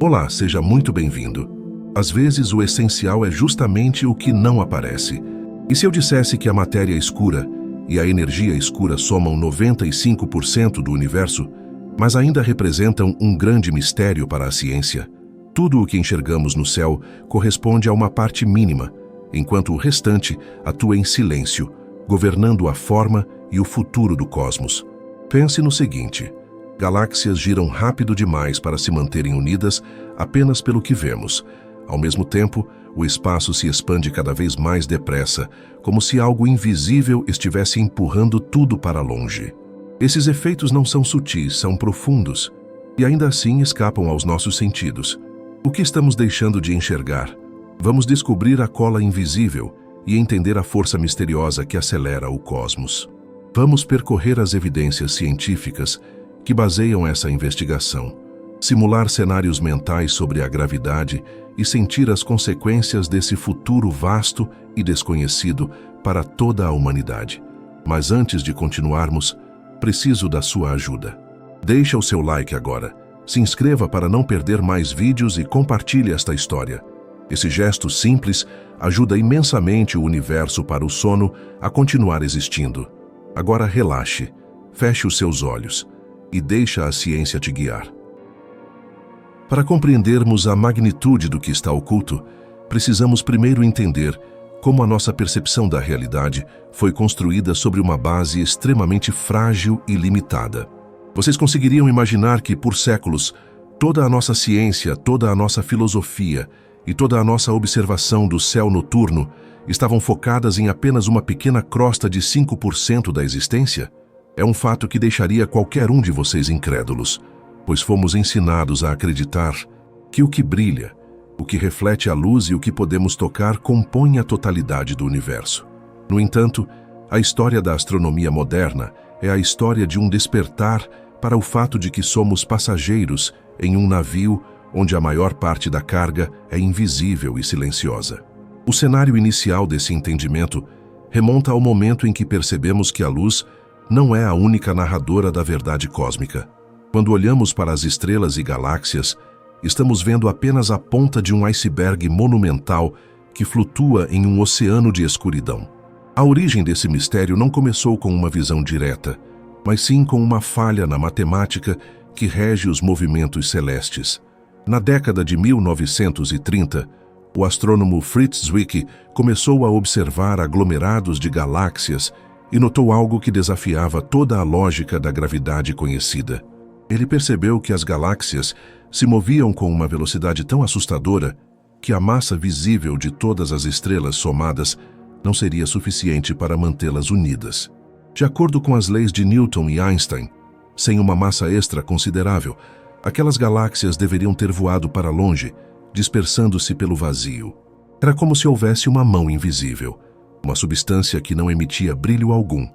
Olá, seja muito bem-vindo. Às vezes, o essencial é justamente o que não aparece. E se eu dissesse que a matéria escura e a energia escura somam 95% do universo, mas ainda representam um grande mistério para a ciência? Tudo o que enxergamos no céu corresponde a uma parte mínima, enquanto o restante atua em silêncio, governando a forma e o futuro do cosmos. Pense no seguinte: galáxias giram rápido demais para se manterem unidas apenas pelo que vemos. Ao mesmo tempo, o espaço se expande cada vez mais depressa, como se algo invisível estivesse empurrando tudo para longe. Esses efeitos não são sutis, são profundos, e ainda assim escapam aos nossos sentidos. O que estamos deixando de enxergar? Vamos descobrir a cola invisível e entender a força misteriosa que acelera o cosmos. Vamos percorrer as evidências científicas que baseiam essa investigação, simular cenários mentais sobre a gravidade e sentir as consequências desse futuro vasto e desconhecido para toda a humanidade. Mas antes de continuarmos, preciso da sua ajuda. Deixa o seu like agora, se inscreva para não perder mais vídeos e compartilhe esta história. Esse gesto simples ajuda imensamente o universo para o sono a continuar existindo. Agora relaxe, feche os seus olhos e deixa a ciência te guiar. Para compreendermos a magnitude do que está oculto, precisamos primeiro entender como a nossa percepção da realidade foi construída sobre uma base extremamente frágil e limitada. Vocês conseguiriam imaginar que, por séculos, toda a nossa ciência, toda a nossa filosofia e toda a nossa observação do céu noturno estavam focadas em apenas uma pequena crosta de 5% da existência? É um fato que deixaria qualquer um de vocês incrédulos, pois fomos ensinados a acreditar que o que brilha, o que reflete a luz e o que podemos tocar compõem a totalidade do universo. No entanto, a história da astronomia moderna é a história de um despertar para o fato de que somos passageiros em um navio onde a maior parte da carga é invisível e silenciosa. O cenário inicial desse entendimento remonta ao momento em que percebemos que a luz não é a única narradora da verdade cósmica. Quando olhamos para as estrelas e galáxias, estamos vendo apenas a ponta de um iceberg monumental que flutua em um oceano de escuridão. A origem desse mistério não começou com uma visão direta, mas sim com uma falha na matemática que rege os movimentos celestes. Na década de 1930, o astrônomo Fritz Zwicky começou a observar aglomerados de galáxias e notou algo que desafiava toda a lógica da gravidade conhecida. Ele percebeu que as galáxias se moviam com uma velocidade tão assustadora que a massa visível de todas as estrelas somadas não seria suficiente para mantê-las unidas. De acordo com as leis de Newton e Einstein, sem uma massa extra considerável, aquelas galáxias deveriam ter voado para longe, dispersando-se pelo vazio. Era como se houvesse uma mão invisível, uma substância que não emitia brilho algum,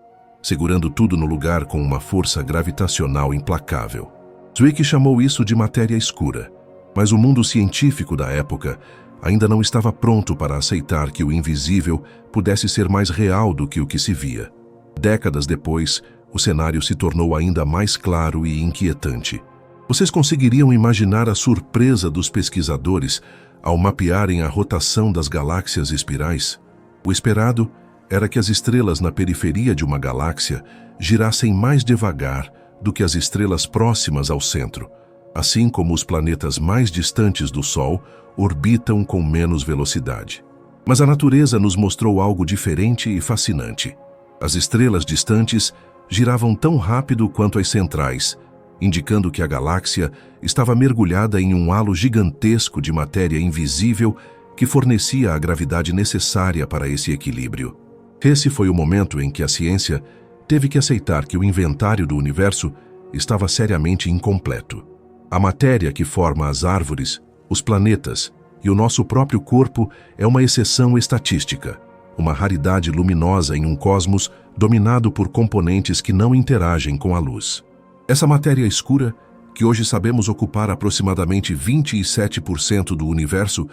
segurando tudo no lugar com uma força gravitacional implacável. Zwicky chamou isso de matéria escura, mas o mundo científico da época ainda não estava pronto para aceitar que o invisível pudesse ser mais real do que o que se via. Décadas depois, o cenário se tornou ainda mais claro e inquietante. Vocês conseguiriam imaginar a surpresa dos pesquisadores ao mapearem a rotação das galáxias espirais? O esperado era que as estrelas na periferia de uma galáxia girassem mais devagar do que as estrelas próximas ao centro, assim como os planetas mais distantes do Sol orbitam com menos velocidade. Mas a natureza nos mostrou algo diferente e fascinante. As estrelas distantes giravam tão rápido quanto as centrais, indicando que a galáxia estava mergulhada em um halo gigantesco de matéria invisível que fornecia a gravidade necessária para esse equilíbrio. Esse foi o momento em que a ciência teve que aceitar que o inventário do universo estava seriamente incompleto. A matéria que forma as árvores, os planetas e o nosso próprio corpo é uma exceção estatística, uma raridade luminosa em um cosmos dominado por componentes que não interagem com a luz. Essa matéria escura, que hoje sabemos ocupar aproximadamente 27% do universo,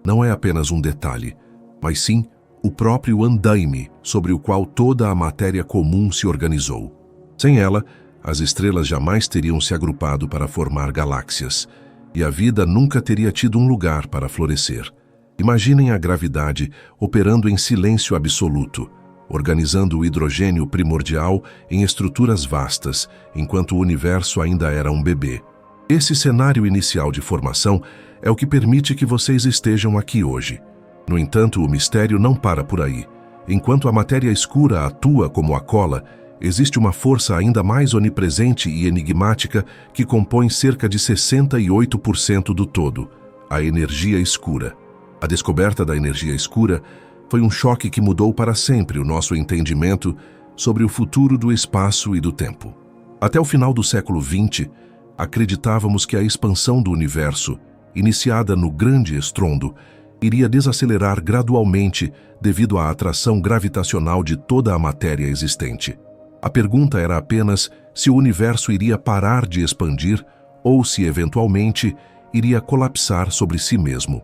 não é apenas um detalhe, mas sim o próprio andaime sobre o qual toda a matéria comum se organizou. Sem ela, as estrelas jamais teriam se agrupado para formar galáxias, e a vida nunca teria tido um lugar para florescer. Imaginem a gravidade operando em silêncio absoluto, organizando o hidrogênio primordial em estruturas vastas, enquanto o universo ainda era um bebê. Esse cenário inicial de formação é o que permite que vocês estejam aqui hoje. No entanto, o mistério não para por aí. Enquanto a matéria escura atua como a cola, existe uma força ainda mais onipresente e enigmática que compõe cerca de 68% do todo, a energia escura. A descoberta da energia escura foi um choque que mudou para sempre o nosso entendimento sobre o futuro do espaço e do tempo. Até o final do século XX, acreditávamos que a expansão do universo, iniciada no grande estrondo, iria desacelerar gradualmente devido à atração gravitacional de toda a matéria existente. A pergunta era apenas se o universo iria parar de expandir ou se, eventualmente, iria colapsar sobre si mesmo.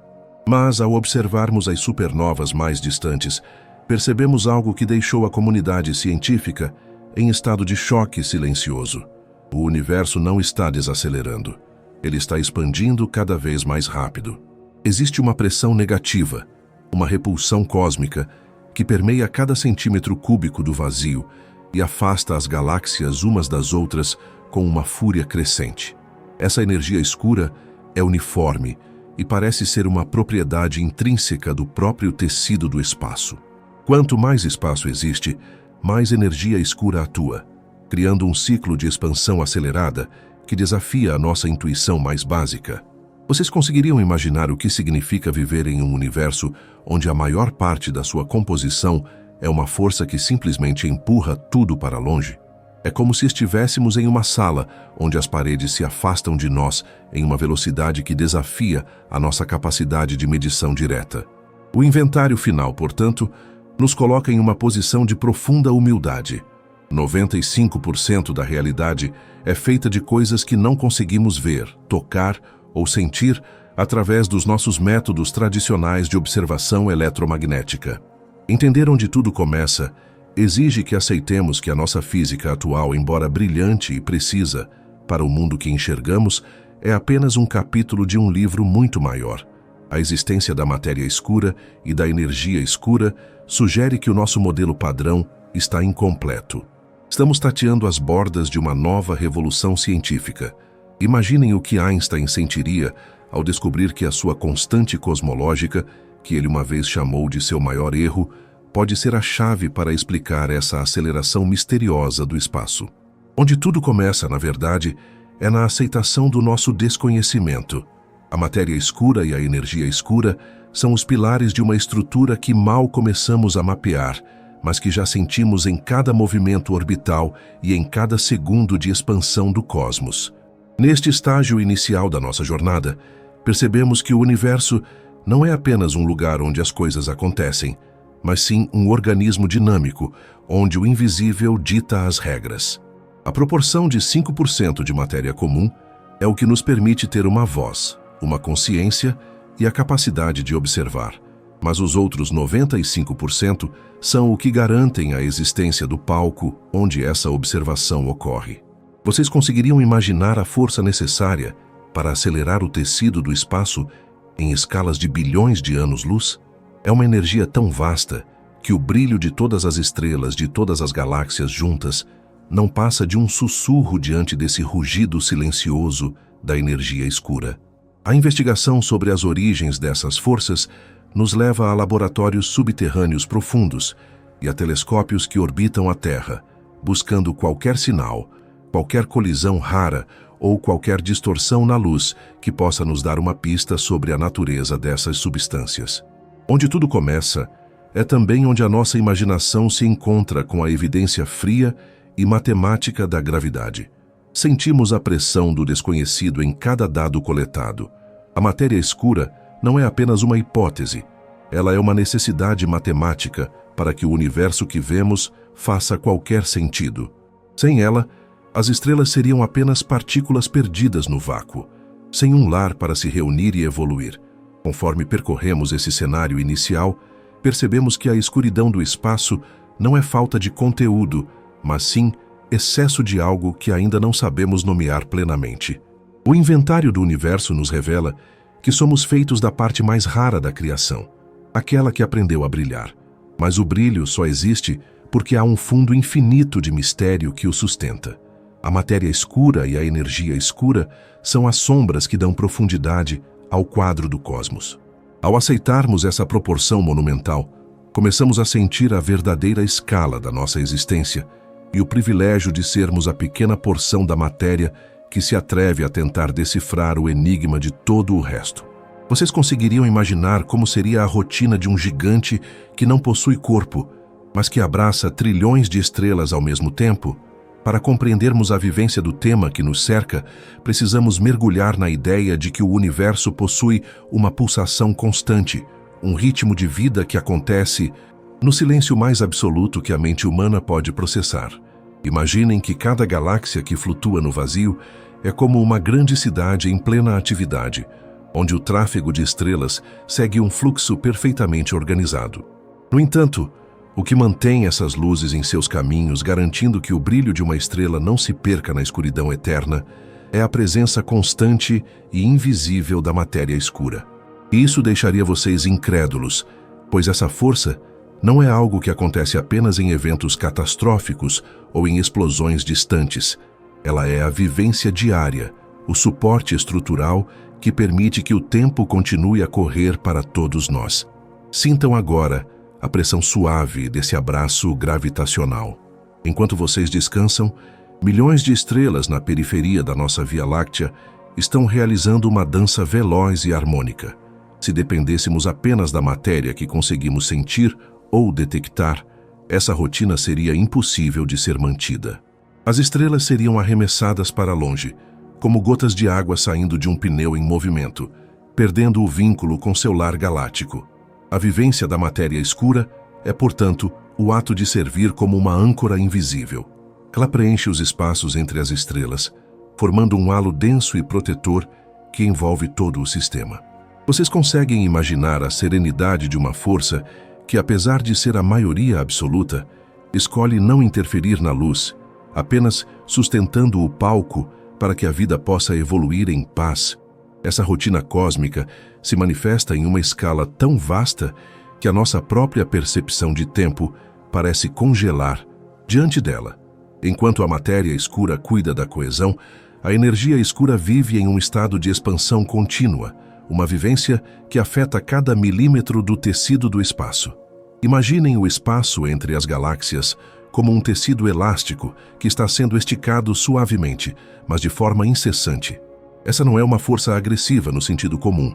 Mas, ao observarmos as supernovas mais distantes, percebemos algo que deixou a comunidade científica em estado de choque silencioso. O universo não está desacelerando. Ele está expandindo cada vez mais rápido. Existe uma pressão negativa, uma repulsão cósmica, que permeia cada centímetro cúbico do vazio e afasta as galáxias umas das outras com uma fúria crescente. Essa energia escura é uniforme e parece ser uma propriedade intrínseca do próprio tecido do espaço. Quanto mais espaço existe, mais energia escura atua, criando um ciclo de expansão acelerada que desafia a nossa intuição mais básica. Vocês conseguiriam imaginar o que significa viver em um universo onde a maior parte da sua composição é uma força que simplesmente empurra tudo para longe? É como se estivéssemos em uma sala onde as paredes se afastam de nós em uma velocidade que desafia a nossa capacidade de medição direta. O inventário final, portanto, nos coloca em uma posição de profunda humildade. 95% da realidade é feita de coisas que não conseguimos ver, tocar ou sentir através dos nossos métodos tradicionais de observação eletromagnética. Entender onde tudo começa exige que aceitemos que a nossa física atual, embora brilhante e precisa para o mundo que enxergamos, é apenas um capítulo de um livro muito maior. A existência da matéria escura e da energia escura sugere que o nosso modelo padrão está incompleto. Estamos tateando as bordas de uma nova revolução científica. Imaginem o que Einstein sentiria ao descobrir que a sua constante cosmológica, que ele uma vez chamou de seu maior erro, pode ser a chave para explicar essa aceleração misteriosa do espaço. Onde tudo começa, na verdade, é na aceitação do nosso desconhecimento. A matéria escura e a energia escura são os pilares de uma estrutura que mal começamos a mapear, mas que já sentimos em cada movimento orbital e em cada segundo de expansão do cosmos. Neste estágio inicial da nossa jornada, percebemos que o universo não é apenas um lugar onde as coisas acontecem, mas sim um organismo dinâmico, onde o invisível dita as regras. A proporção de 5% de matéria comum é o que nos permite ter uma voz, uma consciência e a capacidade de observar. Mas os outros 95% são o que garantem a existência do palco onde essa observação ocorre. Vocês conseguiriam imaginar a força necessária para acelerar o tecido do espaço em escalas de bilhões de anos-luz? É uma energia tão vasta que o brilho de todas as estrelas, de todas as galáxias juntas, não passa de um sussurro diante desse rugido silencioso da energia escura. A investigação sobre as origens dessas forças nos leva a laboratórios subterrâneos profundos e a telescópios que orbitam a Terra, buscando qualquer sinal, qualquer colisão rara ou qualquer distorção na luz que possa nos dar uma pista sobre a natureza dessas substâncias. Onde tudo começa é também onde a nossa imaginação se encontra com a evidência fria e matemática da gravidade. Sentimos a pressão do desconhecido em cada dado coletado. A matéria escura não é apenas uma hipótese, ela é uma necessidade matemática para que o universo que vemos faça qualquer sentido. Sem ela, as estrelas seriam apenas partículas perdidas no vácuo, sem um lar para se reunir e evoluir. Conforme percorremos esse cenário inicial, percebemos que a escuridão do espaço não é falta de conteúdo, mas sim excesso de algo que ainda não sabemos nomear plenamente. O inventário do universo nos revela que somos feitos da parte mais rara da criação, aquela que aprendeu a brilhar. Mas o brilho só existe porque há um fundo infinito de mistério que o sustenta. A matéria escura e a energia escura são as sombras que dão profundidade ao quadro do cosmos. Ao aceitarmos essa proporção monumental, começamos a sentir a verdadeira escala da nossa existência e o privilégio de sermos a pequena porção da matéria que se atreve a tentar decifrar o enigma de todo o resto. Vocês conseguiriam imaginar como seria a rotina de um gigante que não possui corpo, mas que abraça trilhões de estrelas ao mesmo tempo? Para compreendermos a vivência do tema que nos cerca, precisamos mergulhar na ideia de que o universo possui uma pulsação constante, um ritmo de vida que acontece no silêncio mais absoluto que a mente humana pode processar. Imaginem que cada galáxia que flutua no vazio é como uma grande cidade em plena atividade, onde o tráfego de estrelas segue um fluxo perfeitamente organizado. No entanto, o que mantém essas luzes em seus caminhos, garantindo que o brilho de uma estrela não se perca na escuridão eterna, é a presença constante e invisível da matéria escura. E isso deixaria vocês incrédulos, pois essa força não é algo que acontece apenas em eventos catastróficos ou em explosões distantes. Ela é a vivência diária, o suporte estrutural que permite que o tempo continue a correr para todos nós. Sintam agora a pressão suave desse abraço gravitacional. Enquanto vocês descansam, milhões de estrelas na periferia da nossa Via Láctea estão realizando uma dança veloz e harmônica. Se dependêssemos apenas da matéria que conseguimos sentir ou detectar, essa rotina seria impossível de ser mantida. As estrelas seriam arremessadas para longe, como gotas de água saindo de um pneu em movimento, perdendo o vínculo com seu lar galáctico. A vivência da matéria escura é, portanto, o ato de servir como uma âncora invisível. Ela preenche os espaços entre as estrelas, formando um halo denso e protetor que envolve todo o sistema. Vocês conseguem imaginar a serenidade de uma força que, apesar de ser a maioria absoluta, escolhe não interferir na luz, apenas sustentando o palco para que a vida possa evoluir em paz. Essa rotina cósmica se manifesta em uma escala tão vasta que a nossa própria percepção de tempo parece congelar diante dela. Enquanto a matéria escura cuida da coesão, a energia escura vive em um estado de expansão contínua, uma vivência que afeta cada milímetro do tecido do espaço. Imaginem o espaço entre as galáxias como um tecido elástico que está sendo esticado suavemente, mas de forma incessante. Essa não é uma força agressiva no sentido comum,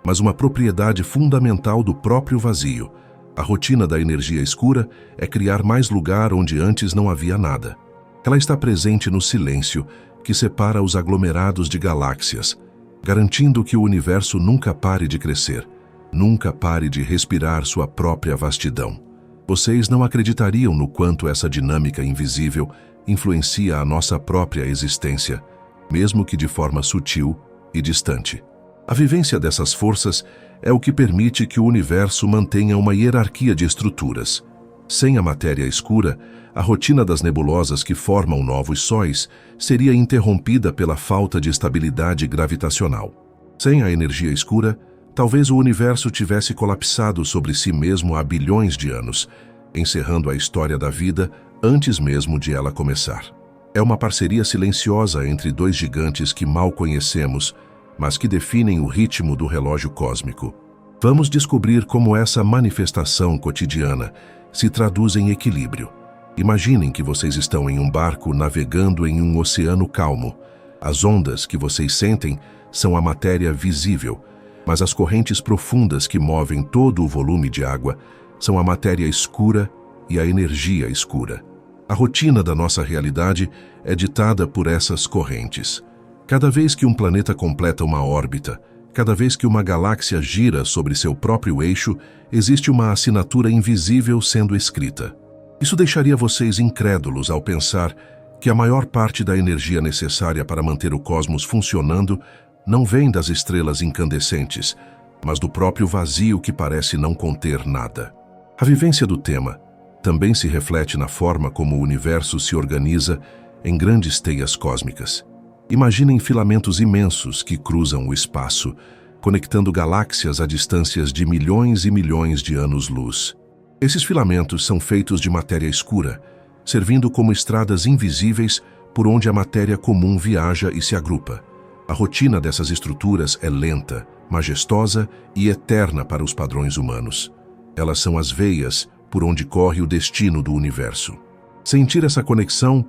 mas uma propriedade fundamental do próprio vazio. A rotina da energia escura é criar mais lugar onde antes não havia nada. Ela está presente no silêncio que separa os aglomerados de galáxias, garantindo que o universo nunca pare de crescer, nunca pare de respirar sua própria vastidão. Vocês não acreditariam no quanto essa dinâmica invisível influencia a nossa própria existência, mesmo que de forma sutil e distante. A vivência dessas forças é o que permite que o universo mantenha uma hierarquia de estruturas. Sem a matéria escura, a rotina das nebulosas que formam novos sóis seria interrompida pela falta de estabilidade gravitacional. Sem a energia escura, talvez o universo tivesse colapsado sobre si mesmo há bilhões de anos, encerrando a história da vida antes mesmo de ela começar. É uma parceria silenciosa entre dois gigantes que mal conhecemos, mas que definem o ritmo do relógio cósmico. Vamos descobrir como essa manifestação cotidiana se traduz em equilíbrio. Imaginem que vocês estão em um barco navegando em um oceano calmo. As ondas que vocês sentem são a matéria visível, mas as correntes profundas que movem todo o volume de água são a matéria escura e a energia escura. A rotina da nossa realidade é ditada por essas correntes. Cada vez que um planeta completa uma órbita, cada vez que uma galáxia gira sobre seu próprio eixo, existe uma assinatura invisível sendo escrita. Isso deixaria vocês incrédulos ao pensar que a maior parte da energia necessária para manter o cosmos funcionando não vem das estrelas incandescentes, mas do próprio vazio que parece não conter nada. A vivência do tema também se reflete na forma como o universo se organiza em grandes teias cósmicas. Imaginem filamentos imensos que cruzam o espaço, conectando galáxias a distâncias de milhões e milhões de anos-luz. Esses filamentos são feitos de matéria escura, servindo como estradas invisíveis por onde a matéria comum viaja e se agrupa. A rotina dessas estruturas é lenta, majestosa e eterna para os padrões humanos. Elas são as veias por onde corre o destino do universo. Sentir essa conexão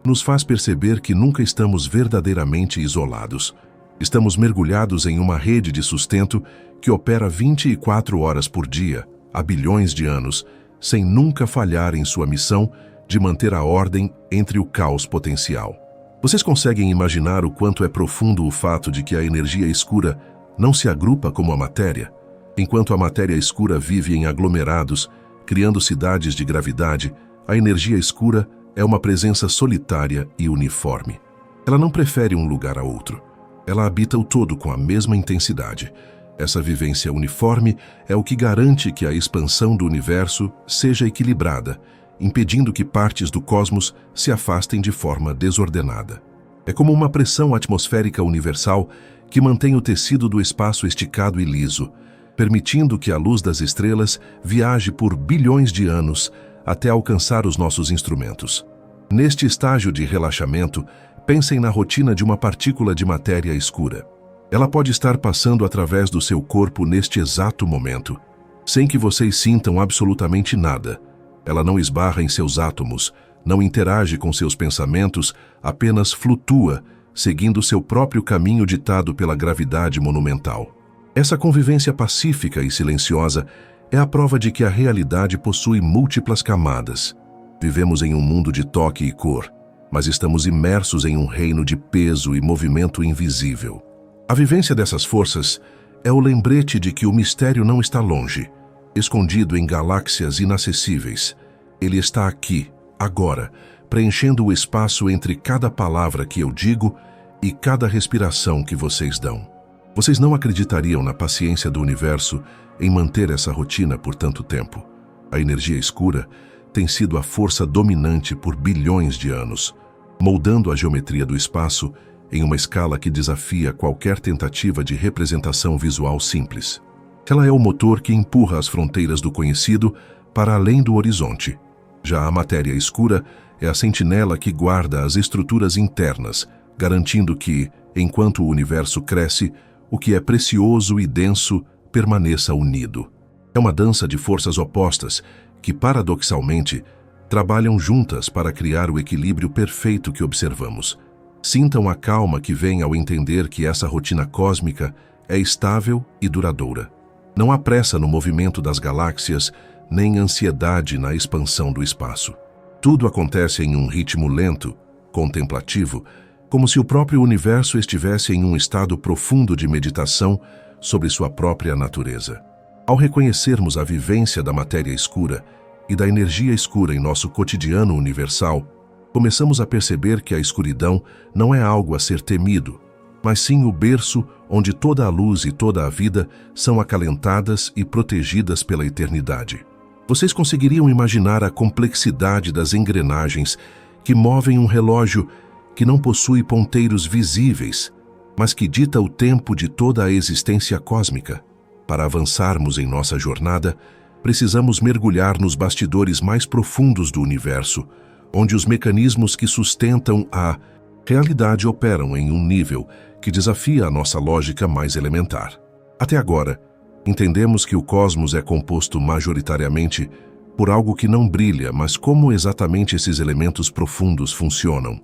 nos faz perceber que nunca estamos verdadeiramente isolados. Estamos mergulhados em uma rede de sustento que opera 24 horas por dia, há bilhões de anos, sem nunca falhar em sua missão de manter a ordem entre o caos potencial. Vocês conseguem imaginar o quanto é profundo o fato de que a energia escura não se agrupa como a matéria? Enquanto a matéria escura vive em aglomerados, criando cidades de gravidade, a energia escura é uma presença solitária e uniforme. Ela não prefere um lugar a outro. Ela habita o todo com a mesma intensidade. Essa vivência uniforme é o que garante que a expansão do universo seja equilibrada, impedindo que partes do cosmos se afastem de forma desordenada. É como uma pressão atmosférica universal que mantém o tecido do espaço esticado e liso, permitindo que a luz das estrelas viaje por bilhões de anos até alcançar os nossos instrumentos. Neste estágio de relaxamento, pensem na rotina de uma partícula de matéria escura. Ela pode estar passando através do seu corpo neste exato momento, sem que vocês sintam absolutamente nada. Ela não esbarra em seus átomos, não interage com seus pensamentos, apenas flutua, seguindo seu próprio caminho ditado pela gravidade monumental. Essa convivência pacífica e silenciosa é a prova de que a realidade possui múltiplas camadas. Vivemos em um mundo de toque e cor, mas estamos imersos em um reino de peso e movimento invisível. A vivência dessas forças é o lembrete de que o mistério não está longe, escondido em galáxias inacessíveis. Ele está aqui, agora, preenchendo o espaço entre cada palavra que eu digo e cada respiração que vocês dão. Vocês não acreditariam na paciência do universo em manter essa rotina por tanto tempo. A energia escura tem sido a força dominante por bilhões de anos, moldando a geometria do espaço em uma escala que desafia qualquer tentativa de representação visual simples. Ela é o motor que empurra as fronteiras do conhecido para além do horizonte. Já a matéria escura é a sentinela que guarda as estruturas internas, garantindo que, enquanto o universo cresce, o que é precioso e denso permaneça unido. É uma dança de forças opostas que, paradoxalmente, trabalham juntas para criar o equilíbrio perfeito que observamos. Sintam a calma que vem ao entender que essa rotina cósmica é estável e duradoura. Não há pressa no movimento das galáxias, nem ansiedade na expansão do espaço. Tudo acontece em um ritmo lento, contemplativo, como se o próprio universo estivesse em um estado profundo de meditação sobre sua própria natureza. Ao reconhecermos a vivência da matéria escura e da energia escura em nosso cotidiano universal, começamos a perceber que a escuridão não é algo a ser temido, mas sim o berço onde toda a luz e toda a vida são acalentadas e protegidas pela eternidade. Vocês conseguiriam imaginar a complexidade das engrenagens que movem um relógio que não possui ponteiros visíveis, mas que dita o tempo de toda a existência cósmica? Para avançarmos em nossa jornada, precisamos mergulhar nos bastidores mais profundos do universo, onde os mecanismos que sustentam a realidade operam em um nível que desafia a nossa lógica mais elementar. Até agora, entendemos que o cosmos é composto majoritariamente por algo que não brilha, mas como exatamente esses elementos profundos funcionam?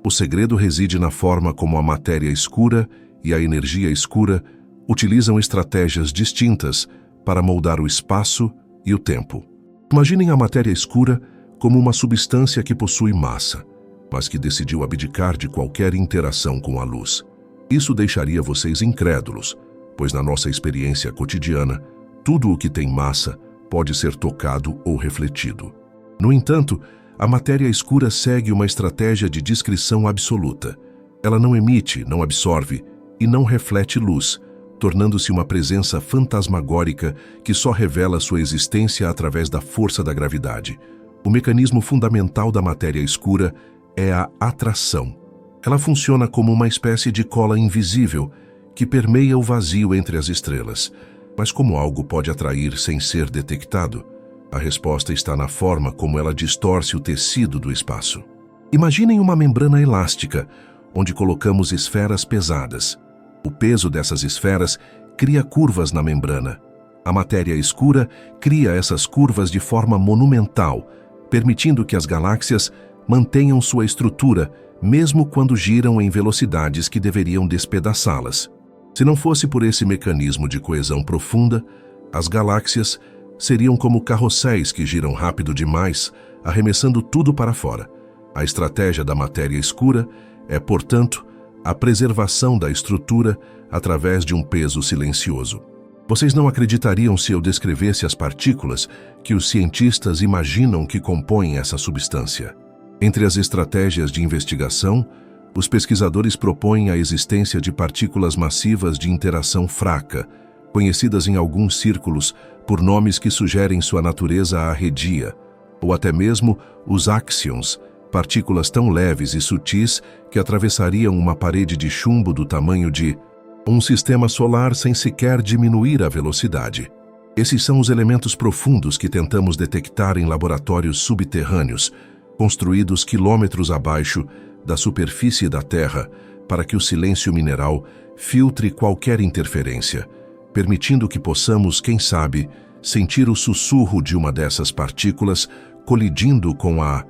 O segredo reside na forma como a matéria escura e a energia escura utilizam estratégias distintas para moldar o espaço e o tempo. Imaginem a matéria escura como uma substância que possui massa, mas que decidiu abdicar de qualquer interação com a luz. Isso deixaria vocês incrédulos, pois na nossa experiência cotidiana, tudo o que tem massa pode ser tocado ou refletido. No entanto, a matéria escura segue uma estratégia de discrição absoluta. Ela não emite, não absorve e não reflete luz, tornando-se uma presença fantasmagórica que só revela sua existência através da força da gravidade. O mecanismo fundamental da matéria escura é a atração. Ela funciona como uma espécie de cola invisível que permeia o vazio entre as estrelas. Mas como algo pode atrair sem ser detectado? A resposta está na forma como ela distorce o tecido do espaço. Imaginem uma membrana elástica, onde colocamos esferas pesadas. O peso dessas esferas cria curvas na membrana. A matéria escura cria essas curvas de forma monumental, permitindo que as galáxias mantenham sua estrutura, mesmo quando giram em velocidades que deveriam despedaçá-las. Se não fosse por esse mecanismo de coesão profunda, as galáxias seriam como carrosséis que giram rápido demais, arremessando tudo para fora. A estratégia da matéria escura é, portanto, a preservação da estrutura através de um peso silencioso. Vocês não acreditariam se eu descrevesse as partículas que os cientistas imaginam que compõem essa substância. Entre as estratégias de investigação, os pesquisadores propõem a existência de partículas massivas de interação fraca, conhecidas em alguns círculos por nomes que sugerem sua natureza arredia, ou até mesmo os axions, partículas tão leves e sutis que atravessariam uma parede de chumbo do tamanho de um sistema solar sem sequer diminuir a velocidade. Esses são os elementos profundos que tentamos detectar em laboratórios subterrâneos, construídos quilômetros abaixo da superfície da Terra, para que o silêncio mineral filtre qualquer interferência, permitindo que possamos, quem sabe, sentir o sussurro de uma dessas partículas colidindo com a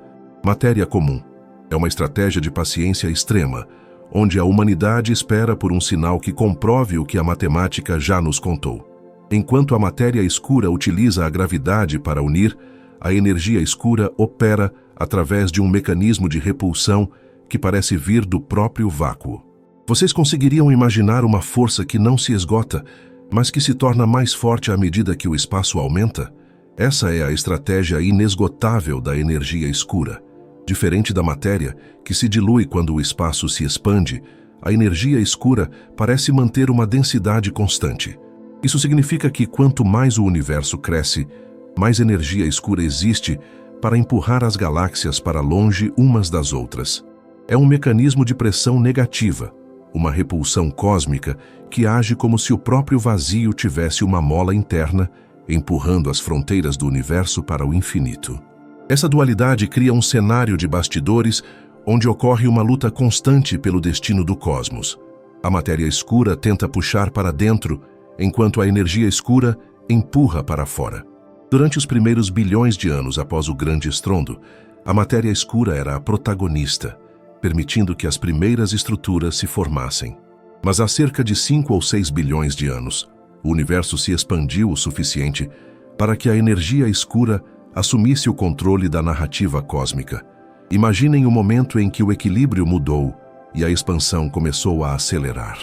matéria comum. É uma estratégia de paciência extrema, onde a humanidade espera por um sinal que comprove o que a matemática já nos contou. Enquanto a matéria escura utiliza a gravidade para unir, a energia escura opera através de um mecanismo de repulsão que parece vir do próprio vácuo. Vocês conseguiriam imaginar uma força que não se esgota, mas que se torna mais forte à medida que o espaço aumenta? Essa é a estratégia inesgotável da energia escura. Diferente da matéria, que se dilui quando o espaço se expande, a energia escura parece manter uma densidade constante. Isso significa que quanto mais o universo cresce, mais energia escura existe para empurrar as galáxias para longe umas das outras. É um mecanismo de pressão negativa, uma repulsão cósmica que age como se o próprio vazio tivesse uma mola interna, empurrando as fronteiras do universo para o infinito. Essa dualidade cria um cenário de bastidores onde ocorre uma luta constante pelo destino do cosmos. A matéria escura tenta puxar para dentro, enquanto a energia escura empurra para fora. Durante os primeiros bilhões de anos após o grande estrondo, a matéria escura era a protagonista, permitindo que as primeiras estruturas se formassem. Mas há cerca de 5 ou 6 bilhões de anos, o universo se expandiu o suficiente para que a energia escura assumisse o controle da narrativa cósmica. Imaginem o momento em que o equilíbrio mudou e a expansão começou a acelerar.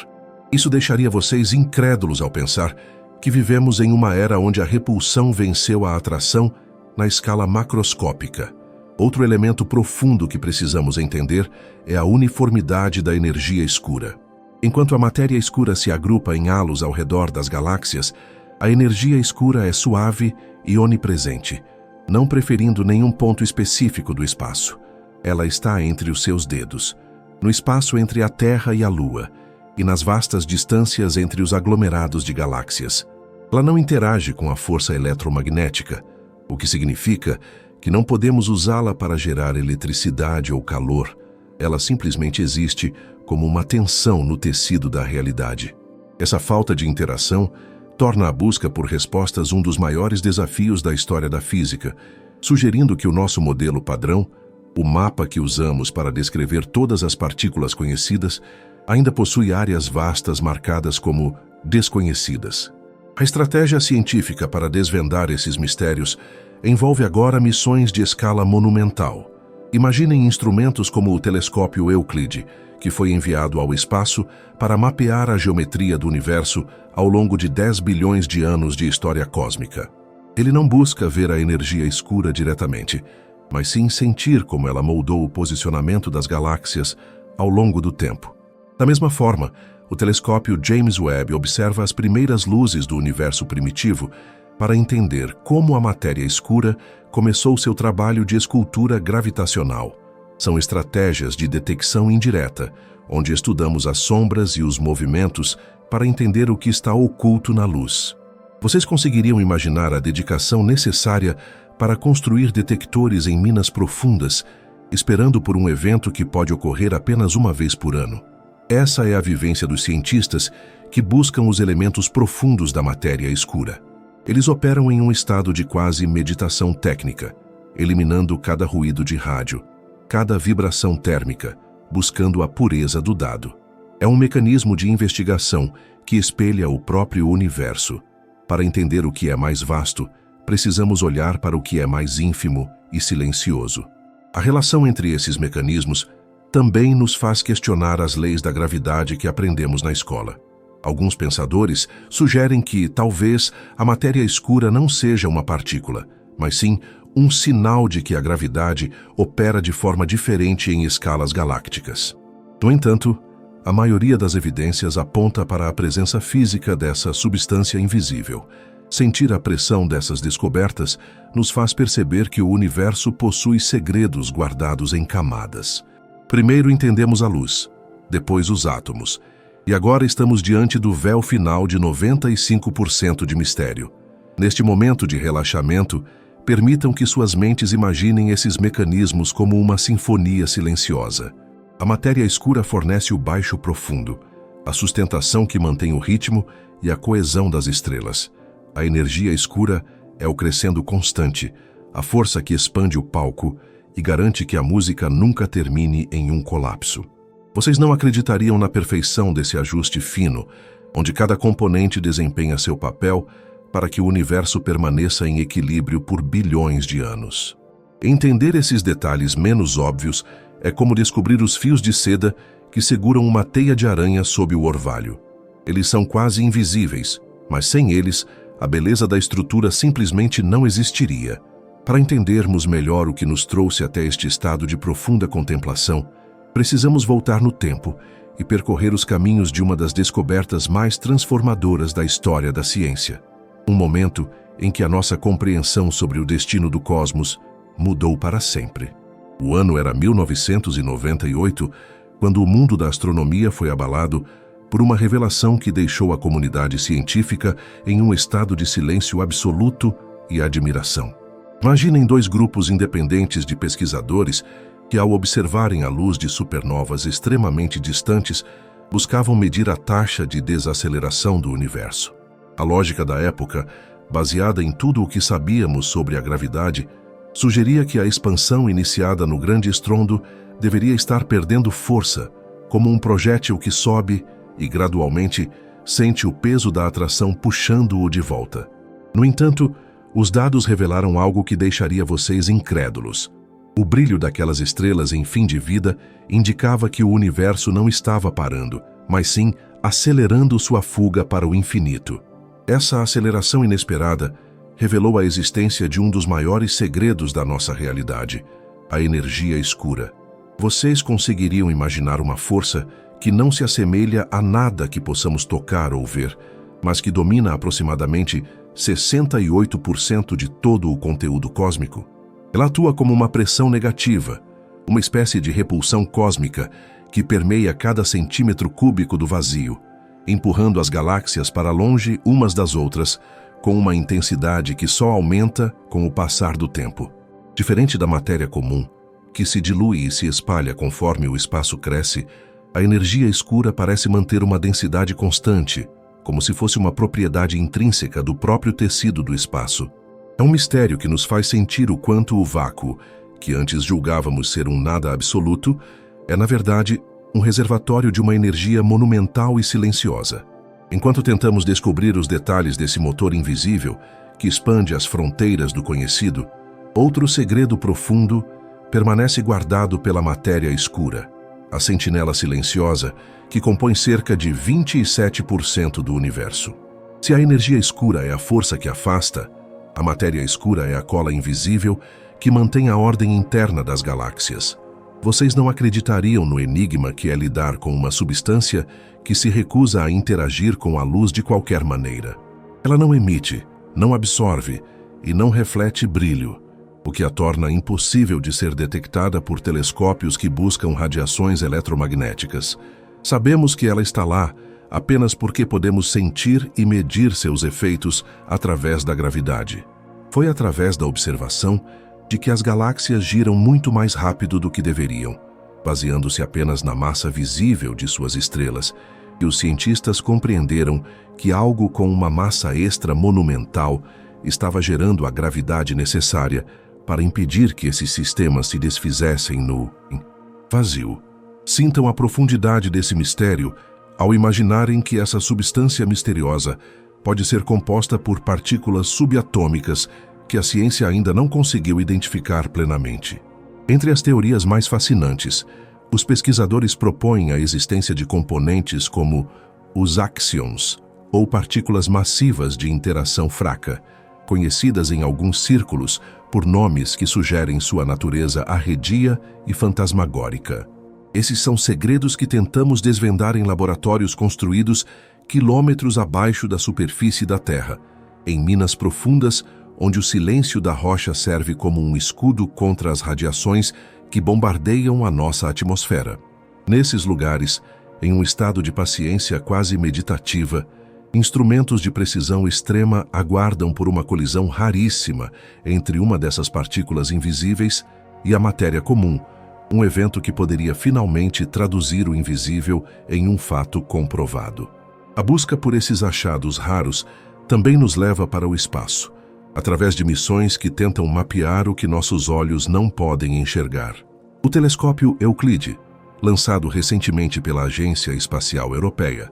Isso deixaria vocês incrédulos ao pensar que vivemos em uma era onde a repulsão venceu a atração na escala macroscópica. Outro elemento profundo que precisamos entender é a uniformidade da energia escura. Enquanto a matéria escura se agrupa em halos ao redor das galáxias, a energia escura é suave e onipresente, não preferindo nenhum ponto específico do espaço. Ela está entre os seus dedos, no espaço entre a Terra e a Lua, e nas vastas distâncias entre os aglomerados de galáxias. Ela não interage com a força eletromagnética, o que significa que não podemos usá-la para gerar eletricidade ou calor. Ela simplesmente existe como uma tensão no tecido da realidade. Essa falta de interação torna a busca por respostas um dos maiores desafios da história da física, sugerindo que o nosso modelo padrão, o mapa que usamos para descrever todas as partículas conhecidas, ainda possui áreas vastas marcadas como desconhecidas. A estratégia científica para desvendar esses mistérios envolve agora missões de escala monumental. Imaginem instrumentos como o telescópio Euclide, que foi enviado ao espaço para mapear a geometria do universo ao longo de 10 bilhões de anos de história cósmica. Ele não busca ver a energia escura diretamente, mas sim sentir como ela moldou o posicionamento das galáxias ao longo do tempo. Da mesma forma, o telescópio James Webb observa as primeiras luzes do universo primitivo para entender como a matéria escura começou seu trabalho de escultura gravitacional, São estratégias de detecção indireta, onde estudamos as sombras e os movimentos para entender o que está oculto na luz. Vocês conseguiriam imaginar a dedicação necessária para construir detectores em minas profundas, esperando por um evento que pode ocorrer apenas uma vez por ano? Essa é a vivência dos cientistas que buscam os elementos profundos da matéria escura. Eles operam em um estado de quase meditação técnica, eliminando cada ruído de rádio, cada vibração térmica, buscando a pureza do dado. É um mecanismo de investigação que espelha o próprio universo. Para entender o que é mais vasto, precisamos olhar para o que é mais ínfimo e silencioso. A relação entre esses mecanismos também nos faz questionar as leis da gravidade que aprendemos na escola. Alguns pensadores sugerem que, talvez, a matéria escura não seja uma partícula, mas sim um sinal de que a gravidade opera de forma diferente em escalas galácticas. No entanto, a maioria das evidências aponta para a presença física dessa substância invisível. Sentir a pressão dessas descobertas nos faz perceber que o universo possui segredos guardados em camadas. Primeiro entendemos a luz, depois os átomos, e agora estamos diante do véu final de 95% de mistério. Neste momento de relaxamento, permitam que suas mentes imaginem esses mecanismos como uma sinfonia silenciosa. A matéria escura fornece o baixo profundo, a sustentação que mantém o ritmo e a coesão das estrelas. A energia escura é o crescendo constante, a força que expande o palco e garante que a música nunca termine em um colapso. Vocês não acreditariam na perfeição desse ajuste fino, onde cada componente desempenha seu papel para que o universo permaneça em equilíbrio por bilhões de anos. Entender esses detalhes menos óbvios é como descobrir os fios de seda que seguram uma teia de aranha sob o orvalho. Eles são quase invisíveis, mas sem eles, a beleza da estrutura simplesmente não existiria. Para entendermos melhor o que nos trouxe até este estado de profunda contemplação, precisamos voltar no tempo e percorrer os caminhos de uma das descobertas mais transformadoras da história da ciência. Um momento em que a nossa compreensão sobre o destino do cosmos mudou para sempre. O ano era 1998, quando o mundo da astronomia foi abalado por uma revelação que deixou a comunidade científica em um estado de silêncio absoluto e admiração. Imaginem dois grupos independentes de pesquisadores que, ao observarem a luz de supernovas extremamente distantes, buscavam medir a taxa de desaceleração do universo. A lógica da época, baseada em tudo o que sabíamos sobre a gravidade, sugeria que a expansão iniciada no grande estrondo deveria estar perdendo força, como um projétil que sobe e, gradualmente, sente o peso da atração puxando-o de volta. No entanto, os dados revelaram algo que deixaria vocês incrédulos. O brilho daquelas estrelas em fim de vida indicava que o universo não estava parando, mas sim acelerando sua fuga para o infinito. Essa aceleração inesperada revelou a existência de um dos maiores segredos da nossa realidade, a energia escura. Vocês conseguiriam imaginar uma força que não se assemelha a nada que possamos tocar ou ver, mas que domina aproximadamente 68% de todo o conteúdo cósmico? Ela atua como uma pressão negativa, uma espécie de repulsão cósmica que permeia cada centímetro cúbico do vazio, empurrando as galáxias para longe umas das outras, com uma intensidade que só aumenta com o passar do tempo. Diferente da matéria comum, que se dilui e se espalha conforme o espaço cresce, a energia escura parece manter uma densidade constante, como se fosse uma propriedade intrínseca do próprio tecido do espaço. É um mistério que nos faz sentir o quanto o vácuo, que antes julgávamos ser um nada absoluto, é, na verdade, um reservatório de uma energia monumental e silenciosa. Enquanto tentamos descobrir os detalhes desse motor invisível que expande as fronteiras do conhecido, outro segredo profundo permanece guardado pela matéria escura, a sentinela silenciosa que compõe cerca de 27% do universo. Se a energia escura é a força que afasta, a matéria escura é a cola invisível que mantém a ordem interna das galáxias. Vocês não acreditariam no enigma que é lidar com uma substância que se recusa a interagir com a luz de qualquer maneira. Ela não emite, não absorve e não reflete brilho, o o que a torna impossível de ser detectada por telescópios que buscam radiações eletromagnéticas. Sabemos que ela está lá apenas porque podemos sentir e medir seus efeitos através da gravidade. Foi através da observação de que as galáxias giram muito mais rápido do que deveriam, baseando-se apenas na massa visível de suas estrelas, e os cientistas compreenderam que algo com uma massa extra monumental estava gerando a gravidade necessária para impedir que esses sistemas se desfizessem no vazio. Sintam a profundidade desse mistério ao imaginarem que essa substância misteriosa pode ser composta por partículas subatômicas que a ciência ainda não conseguiu identificar plenamente. Entre as teorias mais fascinantes, os pesquisadores propõem a existência de componentes como os axions, ou partículas massivas de interação fraca, conhecidas em alguns círculos por nomes que sugerem sua natureza arredia e fantasmagórica. Esses são segredos que tentamos desvendar em laboratórios construídos quilômetros abaixo da superfície da Terra, em minas profundas onde o silêncio da rocha serve como um escudo contra as radiações que bombardeiam a nossa atmosfera. Nesses lugares, em um estado de paciência quase meditativa, instrumentos de precisão extrema aguardam por uma colisão raríssima entre uma dessas partículas invisíveis e a matéria comum, um evento que poderia finalmente traduzir o invisível em um fato comprovado. A busca por esses achados raros também nos leva para o espaço, através de missões que tentam mapear o que nossos olhos não podem enxergar. O telescópio Euclide, lançado recentemente pela Agência Espacial Europeia,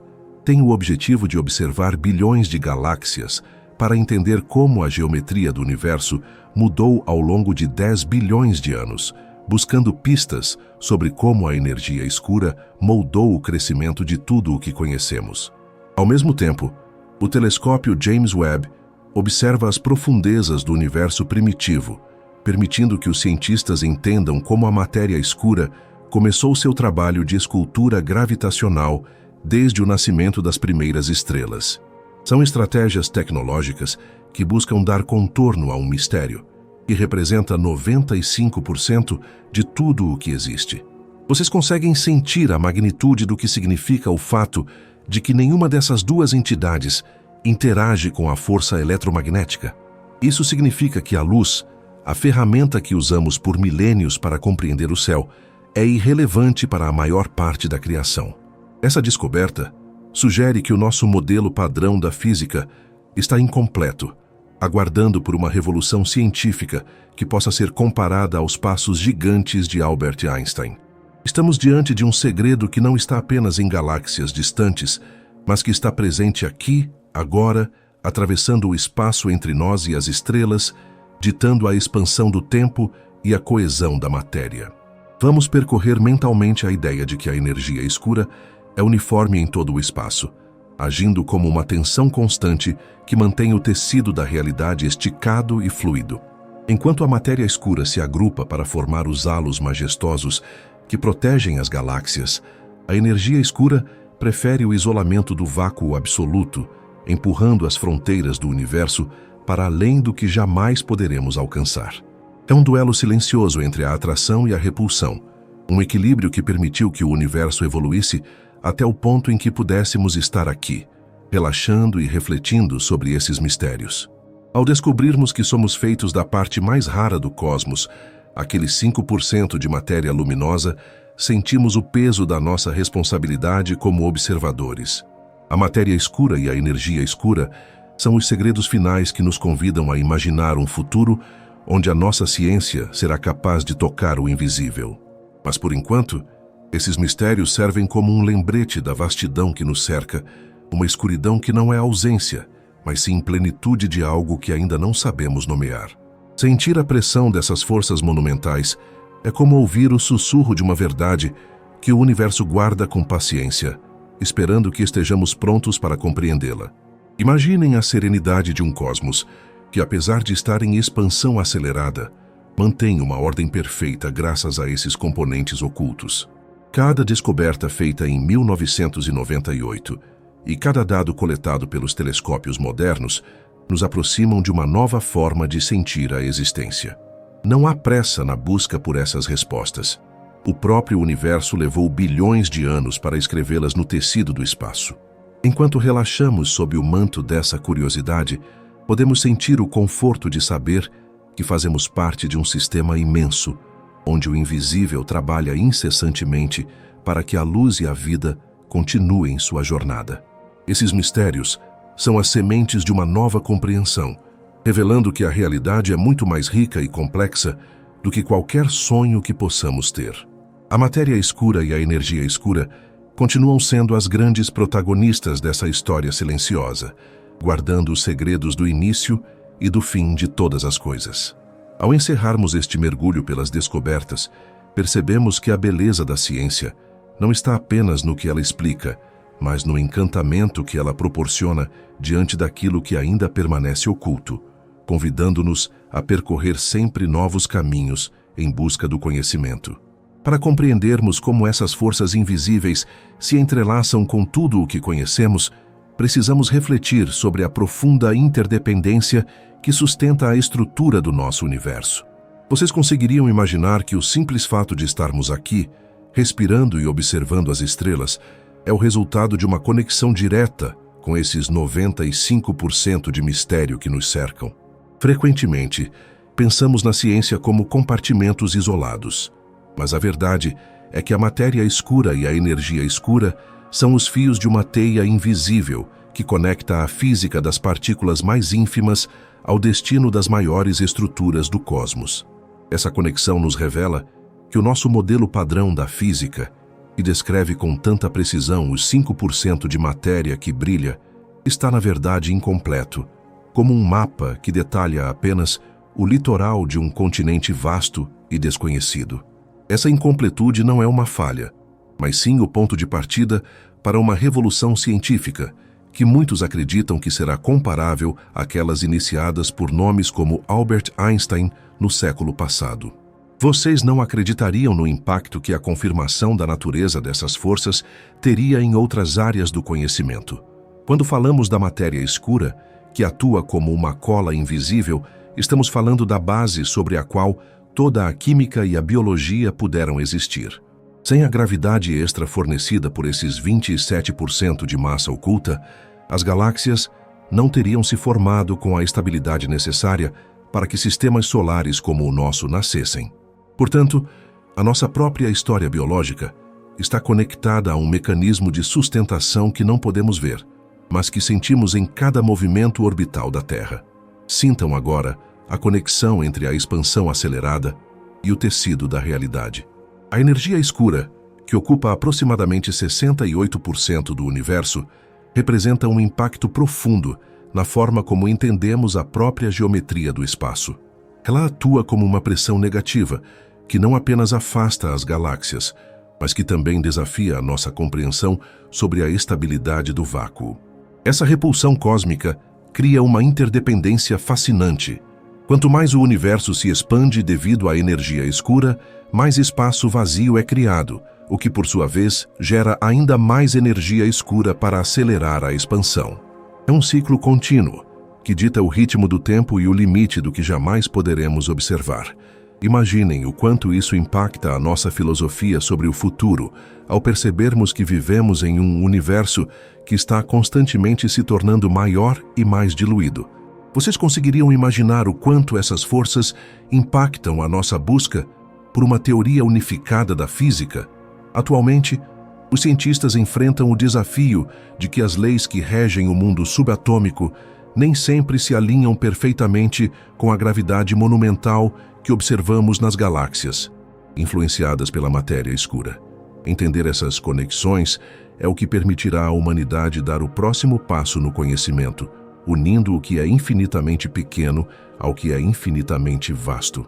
tem o objetivo de observar bilhões de galáxias para entender como a geometria do universo mudou ao longo de 10 bilhões de anos, buscando pistas sobre como a energia escura moldou o crescimento de tudo o que conhecemos. Ao mesmo tempo, o telescópio James Webb observa as profundezas do universo primitivo, permitindo que os cientistas entendam como a matéria escura começou seu trabalho de escultura gravitacional desde o nascimento das primeiras estrelas. São estratégias tecnológicas que buscam dar contorno a um mistério, que representa 95% de tudo o que existe. Vocês conseguem sentir a magnitude do que significa o fato de que nenhuma dessas duas entidades interage com a força eletromagnética? Isso significa que a luz, a ferramenta que usamos por milênios para compreender o céu, é irrelevante para a maior parte da criação. Essa descoberta sugere que o nosso modelo padrão da física está incompleto, aguardando por uma revolução científica que possa ser comparada aos passos gigantes de Albert Einstein. Estamos diante de um segredo que não está apenas em galáxias distantes, mas que está presente aqui, agora, atravessando o espaço entre nós e as estrelas, ditando a expansão do tempo e a coesão da matéria. Vamos percorrer mentalmente a ideia de que a energia escura é uniforme em todo o espaço, agindo como uma tensão constante que mantém o tecido da realidade esticado e fluido. Enquanto a matéria escura se agrupa para formar os halos majestosos que protegem as galáxias, a energia escura prefere o isolamento do vácuo absoluto, empurrando as fronteiras do universo para além do que jamais poderemos alcançar. É um duelo silencioso entre a atração e a repulsão, um equilíbrio que permitiu que o universo evoluísse até o ponto em que pudéssemos estar aqui, relaxando e refletindo sobre esses mistérios. Ao descobrirmos que somos feitos da parte mais rara do cosmos, aqueles 5% de matéria luminosa, sentimos o peso da nossa responsabilidade como observadores. A matéria escura e a energia escura são os segredos finais que nos convidam a imaginar um futuro onde a nossa ciência será capaz de tocar o invisível. Mas, por enquanto, esses mistérios servem como um lembrete da vastidão que nos cerca, uma escuridão que não é ausência, mas sim plenitude de algo que ainda não sabemos nomear. Sentir a pressão dessas forças monumentais é como ouvir o sussurro de uma verdade que o universo guarda com paciência, esperando que estejamos prontos para compreendê-la. Imaginem a serenidade de um cosmos que, apesar de estar em expansão acelerada, mantém uma ordem perfeita graças a esses componentes ocultos. Cada descoberta feita em 1998 e cada dado coletado pelos telescópios modernos nos aproximam de uma nova forma de sentir a existência. Não há pressa na busca por essas respostas. O próprio universo levou bilhões de anos para escrevê-las no tecido do espaço. Enquanto relaxamos sob o manto dessa curiosidade, podemos sentir o conforto de saber que fazemos parte de um sistema imenso, onde o invisível trabalha incessantemente para que a luz e a vida continuem sua jornada. Esses mistérios são as sementes de uma nova compreensão, revelando que a realidade é muito mais rica e complexa do que qualquer sonho que possamos ter. A matéria escura e a energia escura continuam sendo as grandes protagonistas dessa história silenciosa, guardando os segredos do início e do fim de todas as coisas. Ao encerrarmos este mergulho pelas descobertas, percebemos que a beleza da ciência não está apenas no que ela explica, mas no encantamento que ela proporciona diante daquilo que ainda permanece oculto, convidando-nos a percorrer sempre novos caminhos em busca do conhecimento. Para compreendermos como essas forças invisíveis se entrelaçam com tudo o que conhecemos, precisamos refletir sobre a profunda interdependência que sustenta a estrutura do nosso universo. Vocês conseguiriam imaginar que o simples fato de estarmos aqui, respirando e observando as estrelas, é o resultado de uma conexão direta com esses 95% de mistério que nos cercam? Frequentemente, pensamos na ciência como compartimentos isolados, mas a verdade é que a matéria escura e a energia escura são os fios de uma teia invisível que conecta a física das partículas mais ínfimas ao destino das maiores estruturas do cosmos. Essa conexão nos revela que o nosso modelo padrão da física, que descreve com tanta precisão os 5% de matéria que brilha, está na verdade incompleto, como um mapa que detalha apenas o litoral de um continente vasto e desconhecido. Essa incompletude não é uma falha, mas sim o ponto de partida para uma revolução científica, que muitos acreditam que será comparável àquelas iniciadas por nomes como Albert Einstein no século passado. Vocês não acreditariam no impacto que a confirmação da natureza dessas forças teria em outras áreas do conhecimento. Quando falamos da matéria escura, que atua como uma cola invisível, estamos falando da base sobre a qual toda a química e a biologia puderam existir. Sem a gravidade extra fornecida por esses 27% de massa oculta, as galáxias não teriam se formado com a estabilidade necessária para que sistemas solares como o nosso nascessem. Portanto, a nossa própria história biológica está conectada a um mecanismo de sustentação que não podemos ver, mas que sentimos em cada movimento orbital da Terra. Sintam agora a conexão entre a expansão acelerada e o tecido da realidade. A energia escura, que ocupa aproximadamente 68% do universo, representa um impacto profundo na forma como entendemos a própria geometria do espaço. Ela atua como uma pressão negativa, que não apenas afasta as galáxias, mas que também desafia a nossa compreensão sobre a estabilidade do vácuo. Essa repulsão cósmica cria uma interdependência fascinante. Quanto mais o universo se expande devido à energia escura, mais espaço vazio é criado, o que por sua vez gera ainda mais energia escura para acelerar a expansão. É um ciclo contínuo, que dita o ritmo do tempo e o limite do que jamais poderemos observar. Imaginem o quanto isso impacta a nossa filosofia sobre o futuro, ao percebermos que vivemos em um universo que está constantemente se tornando maior e mais diluído. Vocês conseguiriam imaginar o quanto essas forças impactam a nossa busca por uma teoria unificada da física? Atualmente, os cientistas enfrentam o desafio de que as leis que regem o mundo subatômico nem sempre se alinham perfeitamente com a gravidade monumental que observamos nas galáxias, influenciadas pela matéria escura. Entender essas conexões é o que permitirá à humanidade dar o próximo passo no conhecimento, unindo o que é infinitamente pequeno ao que é infinitamente vasto.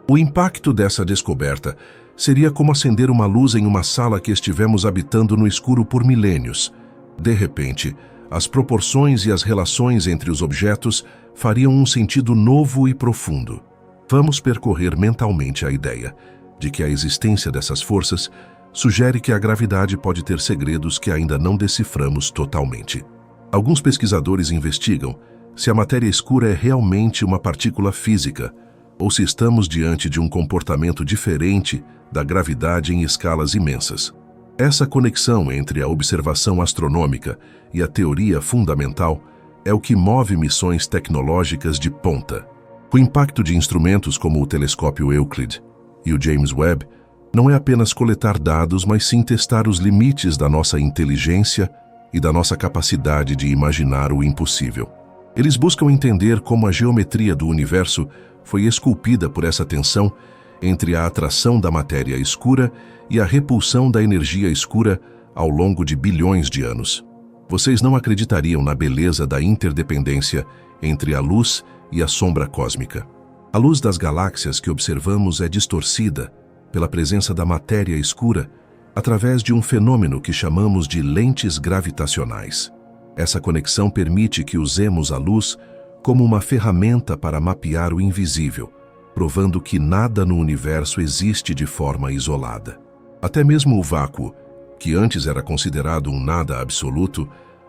O impacto dessa descoberta seria como acender uma luz em uma sala que estivemos habitando no escuro por milênios. De repente, as proporções e as relações entre os objetos fariam um sentido novo e profundo. Vamos percorrer mentalmente a ideia de que a existência dessas forças sugere que a gravidade pode ter segredos que ainda não deciframos totalmente. Alguns pesquisadores investigam se a matéria escura é realmente uma partícula física, ou se estamos diante de um comportamento diferente da gravidade em escalas imensas. Essa conexão entre a observação astronômica e a teoria fundamental é o que move missões tecnológicas de ponta. O impacto de instrumentos como o telescópio Euclid e o James Webb não é apenas coletar dados, mas sim testar os limites da nossa inteligência e da nossa capacidade de imaginar o impossível. Eles buscam entender como a geometria do universo foi esculpida por essa tensão entre a atração da matéria escura e a repulsão da energia escura ao longo de bilhões de anos. Vocês não acreditariam na beleza da interdependência entre a luz e a sombra cósmica. A luz das galáxias que observamos é distorcida pela presença da matéria escura através de um fenômeno que chamamos de lentes gravitacionais. Essa conexão permite que usemos a luz como uma ferramenta para mapear o invisível, provando que nada no universo existe de forma isolada. Até mesmo o vácuo, que antes era considerado um nada absoluto,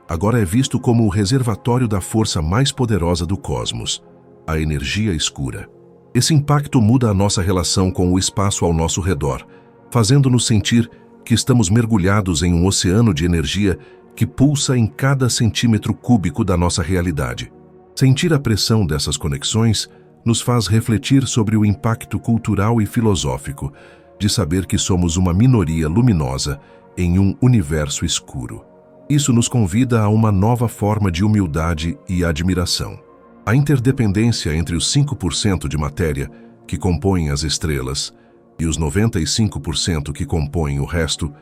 agora é visto como o reservatório da força mais poderosa do cosmos, a energia escura. Esse impacto muda a nossa relação com o espaço ao nosso redor, fazendo-nos sentir que estamos mergulhados em um oceano de energia que pulsa em cada centímetro cúbico da nossa realidade. Sentir a pressão dessas conexões nos faz refletir sobre o impacto cultural e filosófico de saber que somos uma minoria luminosa em um universo escuro. Isso nos convida a uma nova forma de humildade e admiração. A interdependência entre os 5% de matéria que compõem as estrelas e os 95% que compõem o resto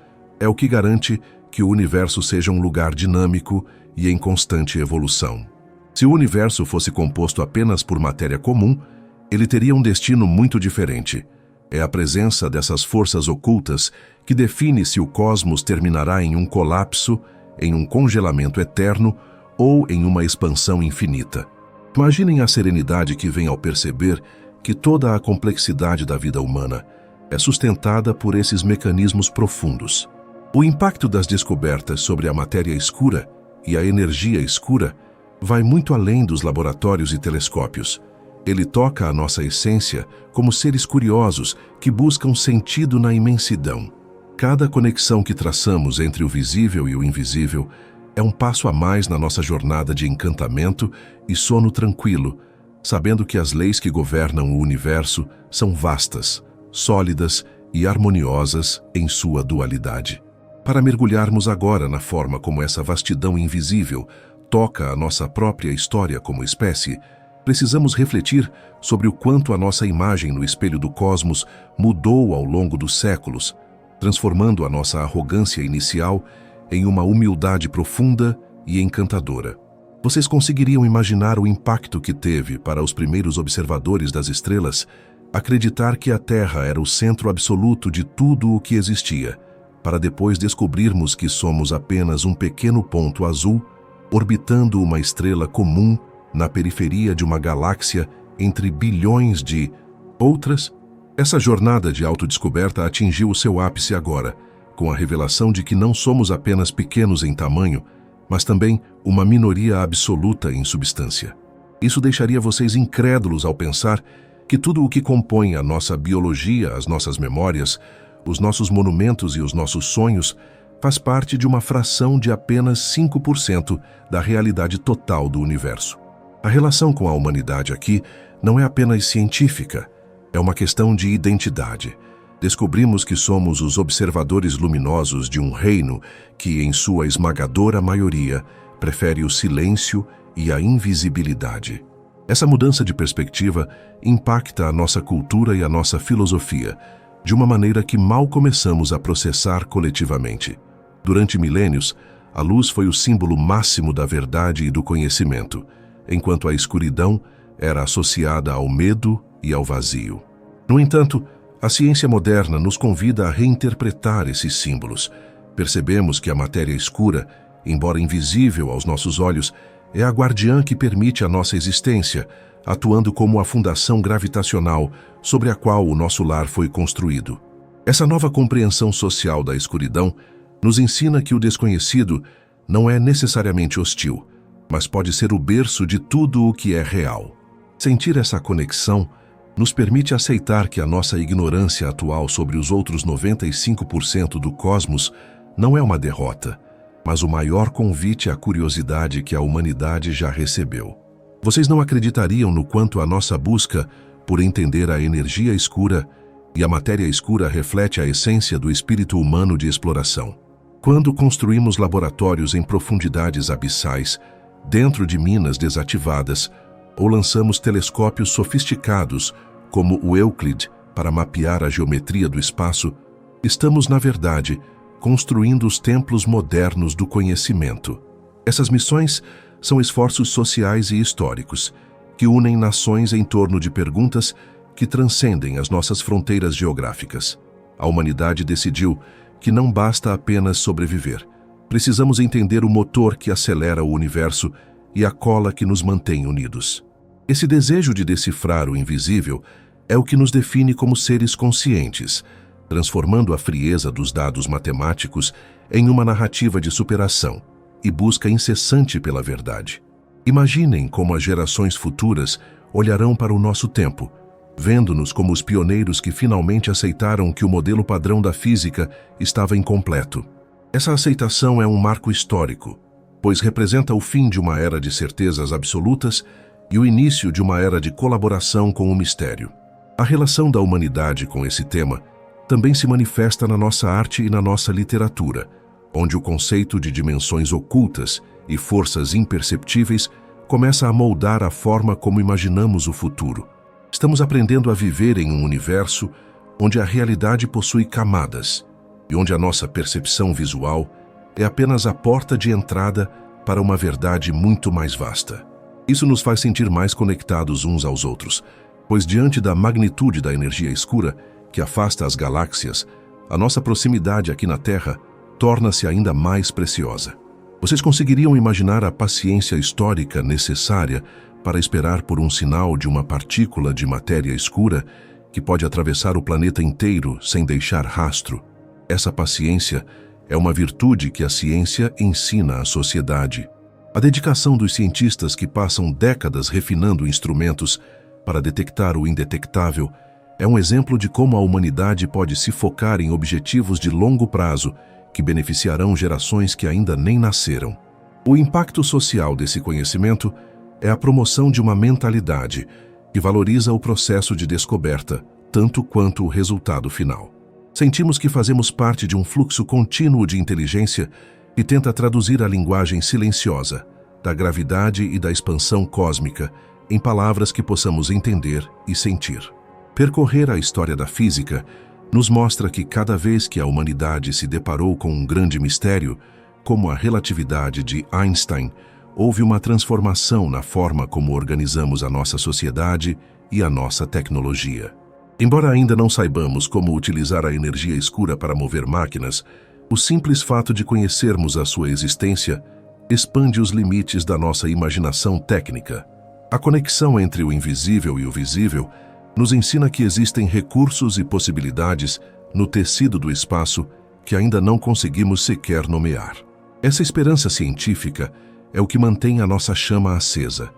é o que garante que o universo seja um lugar dinâmico e em constante evolução. Se o universo fosse composto apenas por matéria comum, ele teria um destino muito diferente. É a presença dessas forças ocultas que define se o cosmos terminará em um colapso, em um congelamento eterno ou em uma expansão infinita. Imaginem a serenidade que vem ao perceber que toda a complexidade da vida humana é sustentada por esses mecanismos profundos. O impacto das descobertas sobre a matéria escura e a energia escura vai muito além dos laboratórios e telescópios. Ele toca a nossa essência como seres curiosos que buscam sentido na imensidão. Cada conexão que traçamos entre o visível e o invisível é um passo a mais na nossa jornada de encantamento e sono tranquilo, sabendo que as leis que governam o universo são vastas, sólidas e harmoniosas em sua dualidade. Para mergulharmos agora na forma como essa vastidão invisível toca a nossa própria história como espécie, precisamos refletir sobre o quanto a nossa imagem no espelho do cosmos mudou ao longo dos séculos, transformando a nossa arrogância inicial em uma humildade profunda e encantadora. Vocês conseguiriam imaginar o impacto que teve para os primeiros observadores das estrelas acreditar que a Terra era o centro absoluto de tudo o que existia, para depois descobrirmos que somos apenas um pequeno ponto azul orbitando uma estrela comum na periferia de uma galáxia entre bilhões de outras? Essa jornada de autodescoberta atingiu o seu ápice agora, com a revelação de que não somos apenas pequenos em tamanho, mas também uma minoria absoluta em substância. Isso deixaria vocês incrédulos ao pensar que tudo o que compõe a nossa biologia, as nossas memórias, os nossos monumentos e os nossos sonhos faz parte de uma fração de apenas 5% da realidade total do universo. A relação com a humanidade aqui não é apenas científica, é uma questão de identidade. Descobrimos que somos os observadores luminosos de um reino que, em sua esmagadora maioria, prefere o silêncio e a invisibilidade. Essa mudança de perspectiva impacta a nossa cultura e a nossa filosofia, de uma maneira que mal começamos a processar coletivamente. Durante milênios, a luz foi o símbolo máximo da verdade e do conhecimento, enquanto a escuridão era associada ao medo e ao vazio. No entanto, a ciência moderna nos convida a reinterpretar esses símbolos. Percebemos que a matéria escura, embora invisível aos nossos olhos, é a guardiã que permite a nossa existência, atuando como a fundação gravitacional sobre a qual o nosso lar foi construído. Essa nova compreensão social da escuridão nos ensina que o desconhecido não é necessariamente hostil, mas pode ser o berço de tudo o que é real. Sentir essa conexão Nos permite aceitar que a nossa ignorância atual sobre os outros 95% do cosmos não é uma derrota, mas o maior convite à curiosidade que a humanidade já recebeu. Vocês não acreditariam no quanto a nossa busca por entender a energia escura e a matéria escura reflete a essência do espírito humano de exploração. Quando construímos laboratórios em profundidades abissais, dentro de minas desativadas, ou lançamos telescópios sofisticados, como o Euclid, para mapear a geometria do espaço, estamos, na verdade, construindo os templos modernos do conhecimento. Essas missões são esforços sociais e históricos, que unem nações em torno de perguntas que transcendem as nossas fronteiras geográficas. A humanidade decidiu que não basta apenas sobreviver. Precisamos entender o motor que acelera o universo e a cola que nos mantém unidos. Esse desejo de decifrar o invisível é o que nos define como seres conscientes, transformando a frieza dos dados matemáticos em uma narrativa de superação e busca incessante pela verdade. Imaginem como as gerações futuras olharão para o nosso tempo, vendo-nos como os pioneiros que finalmente aceitaram que o modelo padrão da física estava incompleto. Essa aceitação é um marco histórico, pois representa o fim de uma era de certezas absolutas e o início de uma era de colaboração com o mistério. A relação da humanidade com esse tema também se manifesta na nossa arte e na nossa literatura, onde o conceito de dimensões ocultas e forças imperceptíveis começa a moldar a forma como imaginamos o futuro. Estamos aprendendo a viver em um universo onde a realidade possui camadas e onde a nossa percepção visual é apenas a porta de entrada para uma verdade muito mais vasta. Isso nos faz sentir mais conectados uns aos outros, pois diante da magnitude da energia escura que afasta as galáxias, a nossa proximidade aqui na Terra torna-se ainda mais preciosa. Vocês conseguiriam imaginar a paciência histórica necessária para esperar por um sinal de uma partícula de matéria escura que pode atravessar o planeta inteiro sem deixar rastro? Essa paciência é uma virtude que a ciência ensina à sociedade. A dedicação dos cientistas que passam décadas refinando instrumentos para detectar o indetectável é um exemplo de como a humanidade pode se focar em objetivos de longo prazo que beneficiarão gerações que ainda nem nasceram. O impacto social desse conhecimento é a promoção de uma mentalidade que valoriza o processo de descoberta tanto quanto o resultado final. Sentimos que fazemos parte de um fluxo contínuo de inteligência que tenta traduzir a linguagem silenciosa da gravidade e da expansão cósmica em palavras que possamos entender e sentir. Percorrer a história da física nos mostra que cada vez que a humanidade se deparou com um grande mistério, como a relatividade de Einstein, houve uma transformação na forma como organizamos a nossa sociedade e a nossa tecnologia. Embora ainda não saibamos como utilizar a energia escura para mover máquinas, o simples fato de conhecermos a sua existência expande os limites da nossa imaginação técnica. A conexão entre o invisível e o visível nos ensina que existem recursos e possibilidades no tecido do espaço que ainda não conseguimos sequer nomear. Essa esperança científica é o que mantém a nossa chama acesa,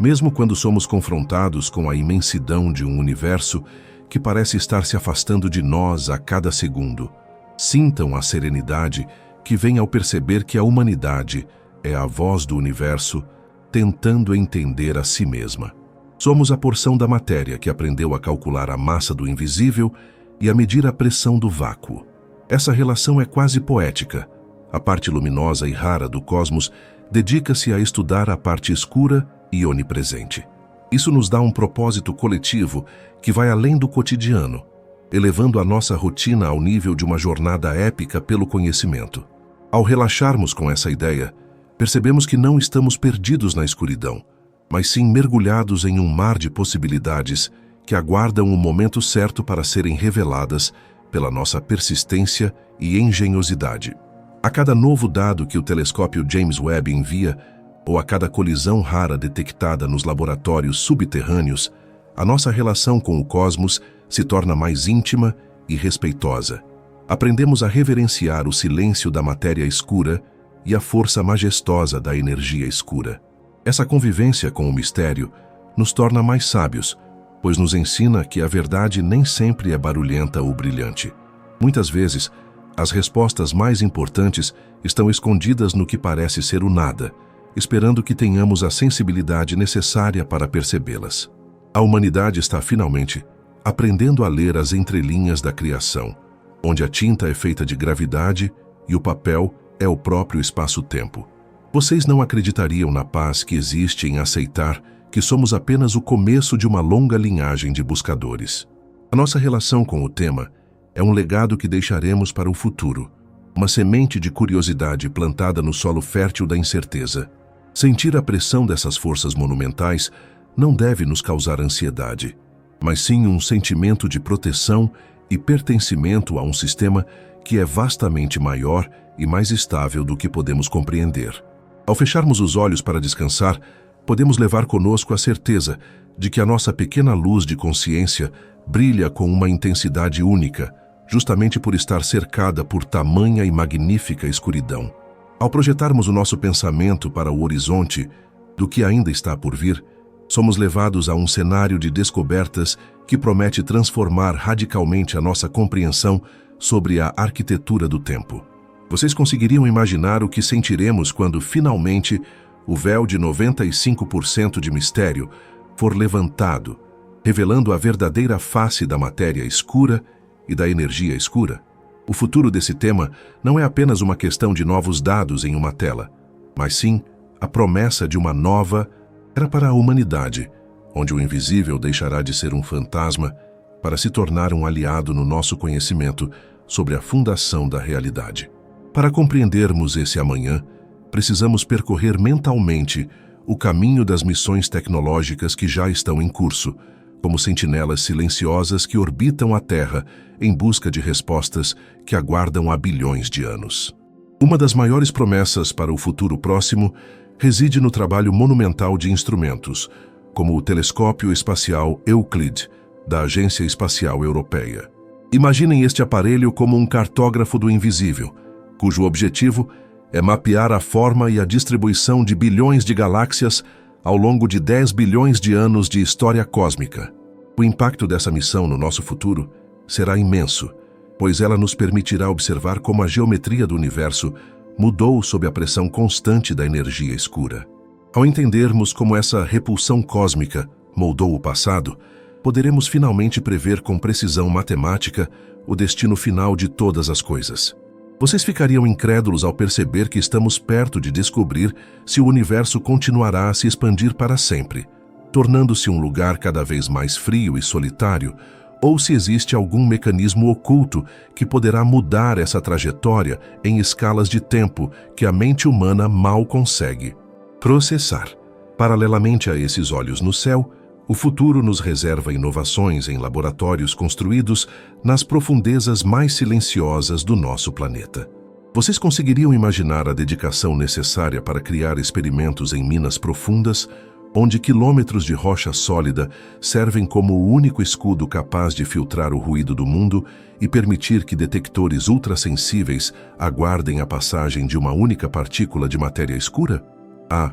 mesmo quando somos confrontados com a imensidão de um universo que parece estar se afastando de nós a cada segundo. Sintam a serenidade que vem ao perceber que a humanidade é a voz do universo tentando entender a si mesma. Somos a porção da matéria que aprendeu a calcular a massa do invisível e a medir a pressão do vácuo. Essa relação é quase poética. A parte luminosa e rara do cosmos dedica-se a estudar a parte escura e onipresente. Isso nos dá um propósito coletivo que vai além do cotidiano, elevando a nossa rotina ao nível de uma jornada épica pelo conhecimento. Ao relaxarmos com essa ideia, percebemos que não estamos perdidos na escuridão, mas sim mergulhados em um mar de possibilidades que aguardam o momento certo para serem reveladas pela nossa persistência e engenhosidade. A cada novo dado que o telescópio James Webb envia, ou a cada colisão rara detectada nos laboratórios subterrâneos, a nossa relação com o cosmos se torna mais íntima e respeitosa. Aprendemos a reverenciar o silêncio da matéria escura e a força majestosa da energia escura. Essa convivência com o mistério nos torna mais sábios, pois nos ensina que a verdade nem sempre é barulhenta ou brilhante. Muitas vezes, as respostas mais importantes estão escondidas no que parece ser o nada, esperando que tenhamos a sensibilidade necessária para percebê-las. A humanidade está finalmente aprendendo a ler as entrelinhas da criação, onde a tinta é feita de gravidade e o papel é o próprio espaço-tempo. Vocês não acreditariam na paz que existe em aceitar que somos apenas o começo de uma longa linhagem de buscadores. A nossa relação com o tema é um legado que deixaremos para o futuro, uma semente de curiosidade plantada no solo fértil da incerteza. Sentir a pressão dessas forças monumentais não deve nos causar ansiedade, mas sim um sentimento de proteção e pertencimento a um sistema que é vastamente maior e mais estável do que podemos compreender. Ao fecharmos os olhos para descansar, podemos levar conosco a certeza de que a nossa pequena luz de consciência brilha com uma intensidade única, justamente por estar cercada por tamanha e magnífica escuridão. Ao projetarmos o nosso pensamento para o horizonte do que ainda está por vir, somos levados a um cenário de descobertas que promete transformar radicalmente a nossa compreensão sobre a arquitetura do tempo. Vocês conseguiriam imaginar o que sentiremos quando, finalmente, o véu de 95% de mistério for levantado, revelando a verdadeira face da matéria escura e da energia escura? O futuro desse tema não é apenas uma questão de novos dados em uma tela, mas sim a promessa de uma nova era para a humanidade, onde o invisível deixará de ser um fantasma para se tornar um aliado no nosso conhecimento sobre a fundação da realidade. Para compreendermos esse amanhã, precisamos percorrer mentalmente o caminho das missões tecnológicas que já estão em curso, como sentinelas silenciosas que orbitam a Terra em busca de respostas que aguardam há bilhões de anos. Uma das maiores promessas para o futuro próximo reside no trabalho monumental de instrumentos, como o Telescópio Espacial Euclid, da Agência Espacial Europeia. Imaginem este aparelho como um cartógrafo do invisível, cujo objetivo é mapear a forma e a distribuição de bilhões de galáxias ao longo de 10 bilhões de anos de história cósmica. O impacto dessa missão no nosso futuro será imenso, pois ela nos permitirá observar como a geometria do universo mudou sob a pressão constante da energia escura. Ao entendermos como essa repulsão cósmica moldou o passado, poderemos finalmente prever com precisão matemática o destino final de todas as coisas. Vocês ficariam incrédulos ao perceber que estamos perto de descobrir se o universo continuará a se expandir para sempre, tornando-se um lugar cada vez mais frio e solitário, ou se existe algum mecanismo oculto que poderá mudar essa trajetória em escalas de tempo que a mente humana mal consegue processar. Paralelamente a esses olhos no céu, o futuro nos reserva inovações em laboratórios construídos nas profundezas mais silenciosas do nosso planeta. Vocês conseguiriam imaginar a dedicação necessária para criar experimentos em minas profundas, onde quilômetros de rocha sólida servem como o único escudo capaz de filtrar o ruído do mundo e permitir que detectores ultrassensíveis aguardem a passagem de uma única partícula de matéria escura? A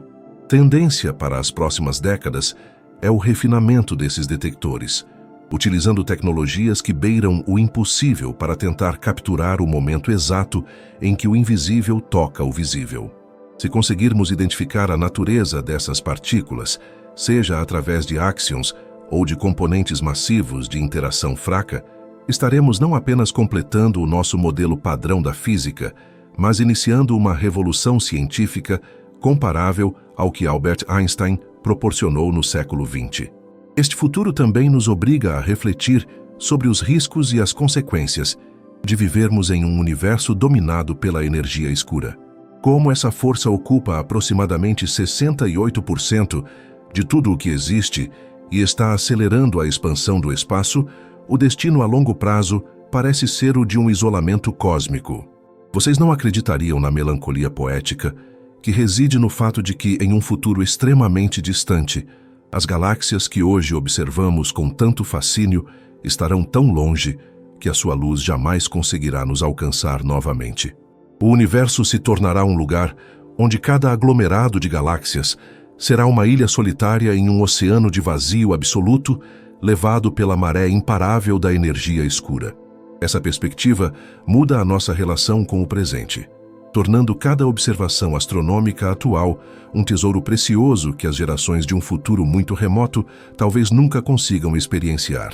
tendência para as próximas décadas é o refinamento desses detectores, utilizando tecnologias que beiram o impossível para tentar capturar o momento exato em que o invisível toca o visível. Se conseguirmos identificar a natureza dessas partículas, seja através de áxions ou de componentes massivos de interação fraca, estaremos não apenas completando o nosso modelo padrão da física, mas iniciando uma revolução científica comparável ao que Albert Einstein proporcionou no século XX. Este futuro também nos obriga a refletir sobre os riscos e as consequências de vivermos em um universo dominado pela energia escura. Como essa força ocupa aproximadamente 68% de tudo o que existe e está acelerando a expansão do espaço, o destino a longo prazo parece ser o de um isolamento cósmico. Vocês não acreditariam na melancolia poética que reside no fato de que, em um futuro extremamente distante, as galáxias que hoje observamos com tanto fascínio estarão tão longe que a sua luz jamais conseguirá nos alcançar novamente. O universo se tornará um lugar onde cada aglomerado de galáxias será uma ilha solitária em um oceano de vazio absoluto, levado pela maré imparável da energia escura. Essa perspectiva muda a nossa relação com o presente, tornando cada observação astronômica atual um tesouro precioso que as gerações de um futuro muito remoto talvez nunca consigam experienciar.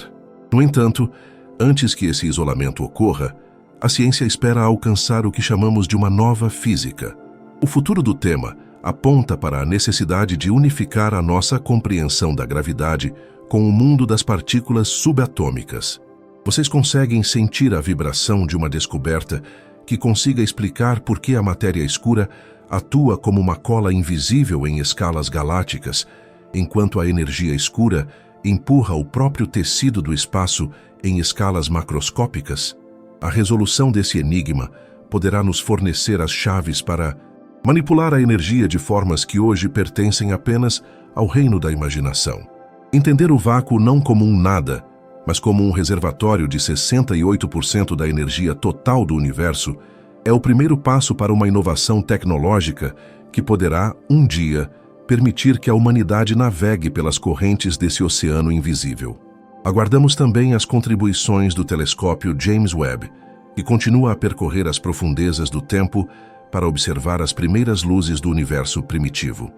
No entanto, antes que esse isolamento ocorra, a ciência espera alcançar o que chamamos de uma nova física. O futuro do tema aponta para a necessidade de unificar a nossa compreensão da gravidade com o mundo das partículas subatômicas. Vocês conseguem sentir a vibração de uma descoberta que consiga explicar por que a matéria escura atua como uma cola invisível em escalas galácticas, enquanto a energia escura empurra o próprio tecido do espaço em escalas macroscópicas? A resolução desse enigma poderá nos fornecer as chaves para manipular a energia de formas que hoje pertencem apenas ao reino da imaginação. Entender o vácuo não como um nada, mas como um reservatório de 68% da energia total do universo, é o primeiro passo para uma inovação tecnológica que poderá, um dia, permitir que a humanidade navegue pelas correntes desse oceano invisível. Aguardamos também as contribuições do telescópio James Webb, que continua a percorrer as profundezas do tempo para observar as primeiras luzes do universo primitivo.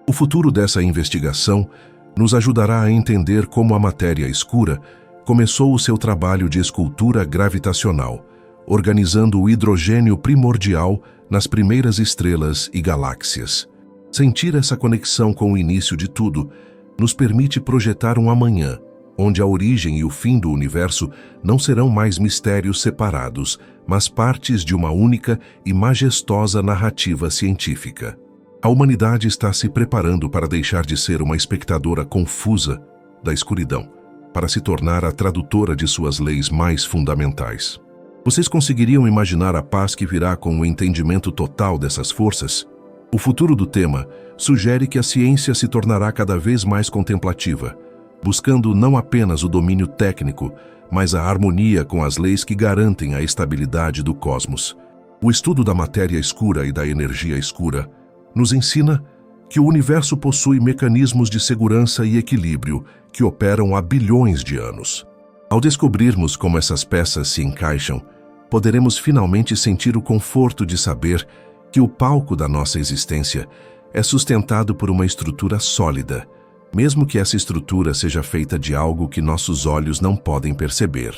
O futuro dessa investigação nos ajudará a entender como a matéria escura começou o seu trabalho de escultura gravitacional, organizando o hidrogênio primordial nas primeiras estrelas e galáxias. Sentir essa conexão com o início de tudo nos permite projetar um amanhã, onde a origem e o fim do universo não serão mais mistérios separados, mas partes de uma única e majestosa narrativa científica. A humanidade está se preparando para deixar de ser uma espectadora confusa da escuridão, para se tornar a tradutora de suas leis mais fundamentais. Vocês conseguiriam imaginar a paz que virá com o entendimento total dessas forças? O futuro do tema sugere que a ciência se tornará cada vez mais contemplativa, buscando não apenas o domínio técnico, mas a harmonia com as leis que garantem a estabilidade do cosmos. O estudo da matéria escura e da energia escura nos ensina que o universo possui mecanismos de segurança e equilíbrio que operam há bilhões de anos. Ao descobrirmos como essas peças se encaixam, poderemos finalmente sentir o conforto de saber que o palco da nossa existência é sustentado por uma estrutura sólida, mesmo que essa estrutura seja feita de algo que nossos olhos não podem perceber.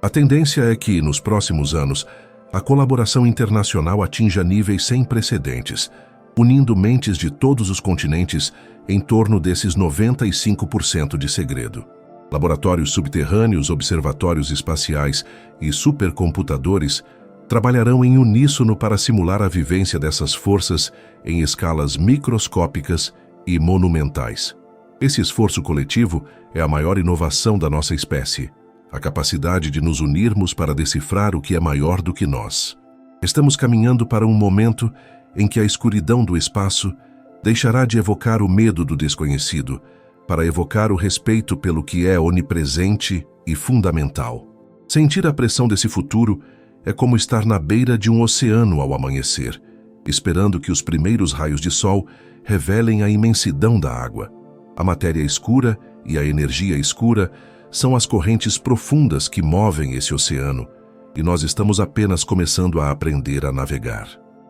A tendência é que, nos próximos anos, a colaboração internacional atinja níveis sem precedentes, unindo mentes de todos os continentes em torno desses 95% de segredo. Laboratórios subterrâneos, observatórios espaciais e supercomputadores trabalharão em uníssono para simular a vivência dessas forças em escalas microscópicas e monumentais. Esse esforço coletivo é a maior inovação da nossa espécie, a capacidade de nos unirmos para decifrar o que é maior do que nós. Estamos caminhando para um momento em que a escuridão do espaço deixará de evocar o medo do desconhecido, para evocar o respeito pelo que é onipresente e fundamental. Sentir a pressão desse futuro é como estar na beira de um oceano ao amanhecer, esperando que os primeiros raios de sol revelem a imensidão da água. A matéria escura e a energia escura são as correntes profundas que movem esse oceano, e nós estamos apenas começando a aprender a navegar.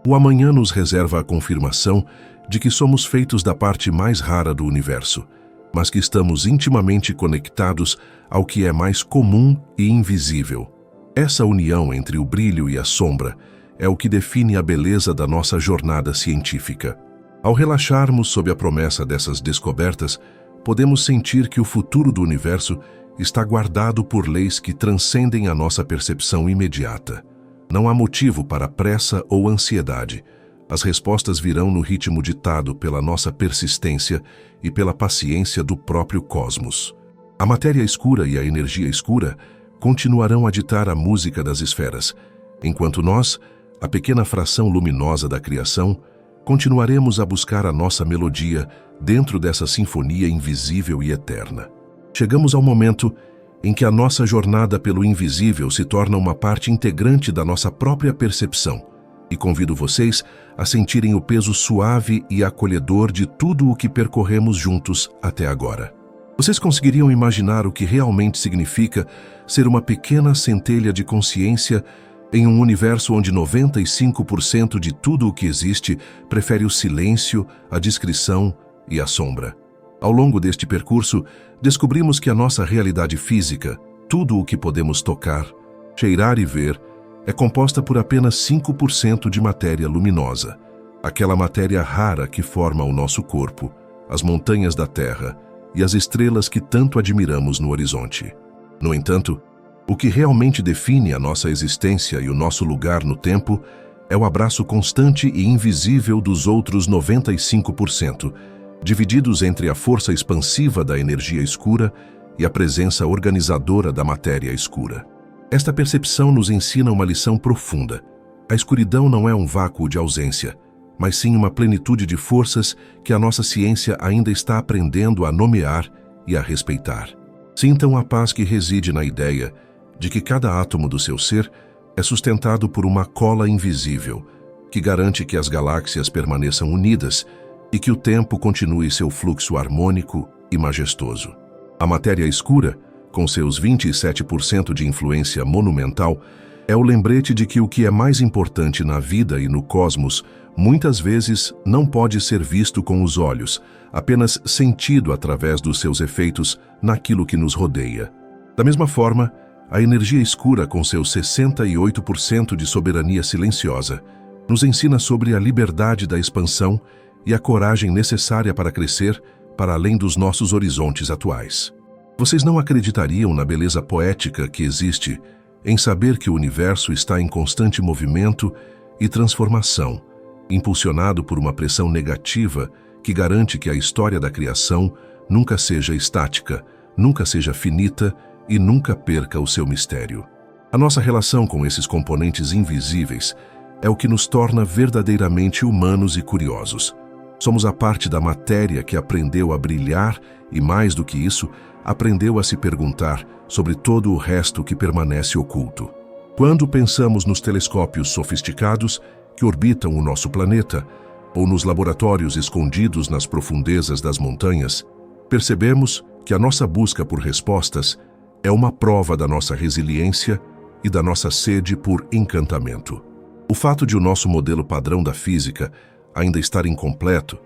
O amanhã nos reserva a confirmação de que somos feitos da parte mais rara do universo, mas que estamos intimamente conectados ao que é mais comum e invisível. Essa união entre o brilho e a sombra é o que define a beleza da nossa jornada científica. Ao relaxarmos sob a promessa dessas descobertas, podemos sentir que o futuro do universo está guardado por leis que transcendem a nossa percepção imediata. Não há motivo para pressa ou ansiedade. As respostas virão no ritmo ditado pela nossa persistência e pela paciência do próprio cosmos. A matéria escura e a energia escura continuarão a ditar a música das esferas, enquanto nós, a pequena fração luminosa da criação, continuaremos a buscar a nossa melodia dentro dessa sinfonia invisível e eterna. Chegamos ao momento em que a nossa jornada pelo invisível se torna uma parte integrante da nossa própria percepção, e convido vocês a sentirem o peso suave e acolhedor de tudo o que percorremos juntos até agora. Vocês conseguiriam imaginar o que realmente significa ser uma pequena centelha de consciência em um universo onde 95% de tudo o que existe prefere o silêncio, a discrição e a sombra? Ao longo deste percurso, descobrimos que a nossa realidade física, tudo o que podemos tocar, cheirar e ver, é composta por apenas 5% de matéria luminosa, aquela matéria rara que forma o nosso corpo, as montanhas da Terra e as estrelas que tanto admiramos no horizonte. No entanto, o que realmente define a nossa existência e o nosso lugar no tempo é o abraço constante e invisível dos outros 95%, divididos entre a força expansiva da energia escura e a presença organizadora da matéria escura. Esta percepção nos ensina uma lição profunda. A escuridão não é um vácuo de ausência, mas sim uma plenitude de forças que a nossa ciência ainda está aprendendo a nomear e a respeitar. Sintam a paz que reside na ideia de que cada átomo do seu ser é sustentado por uma cola invisível, que garante que as galáxias permaneçam unidas e que o tempo continue seu fluxo harmônico e majestoso. A matéria escura, com seus 27% de influência monumental, é o lembrete de que o que é mais importante na vida e no cosmos muitas vezes não pode ser visto com os olhos, apenas sentido através dos seus efeitos naquilo que nos rodeia. Da mesma forma, a energia escura, com seus 68% de soberania silenciosa, nos ensina sobre a liberdade da expansão e a coragem necessária para crescer para além dos nossos horizontes atuais. Vocês não acreditariam na beleza poética que existe em saber que o universo está em constante movimento e transformação, impulsionado por uma pressão negativa que garante que a história da criação nunca seja estática, nunca seja finita e nunca perca o seu mistério. A nossa relação com esses componentes invisíveis é o que nos torna verdadeiramente humanos e curiosos. Somos a parte da matéria que aprendeu a brilhar e, mais do que isso, aprendeu a se perguntar sobre todo o resto que permanece oculto. Quando pensamos nos telescópios sofisticados que orbitam o nosso planeta, ou nos laboratórios escondidos nas profundezas das montanhas, percebemos que a nossa busca por respostas é uma prova da nossa resiliência e da nossa sede por encantamento. O fato de o nosso modelo padrão da física ainda estar incompleto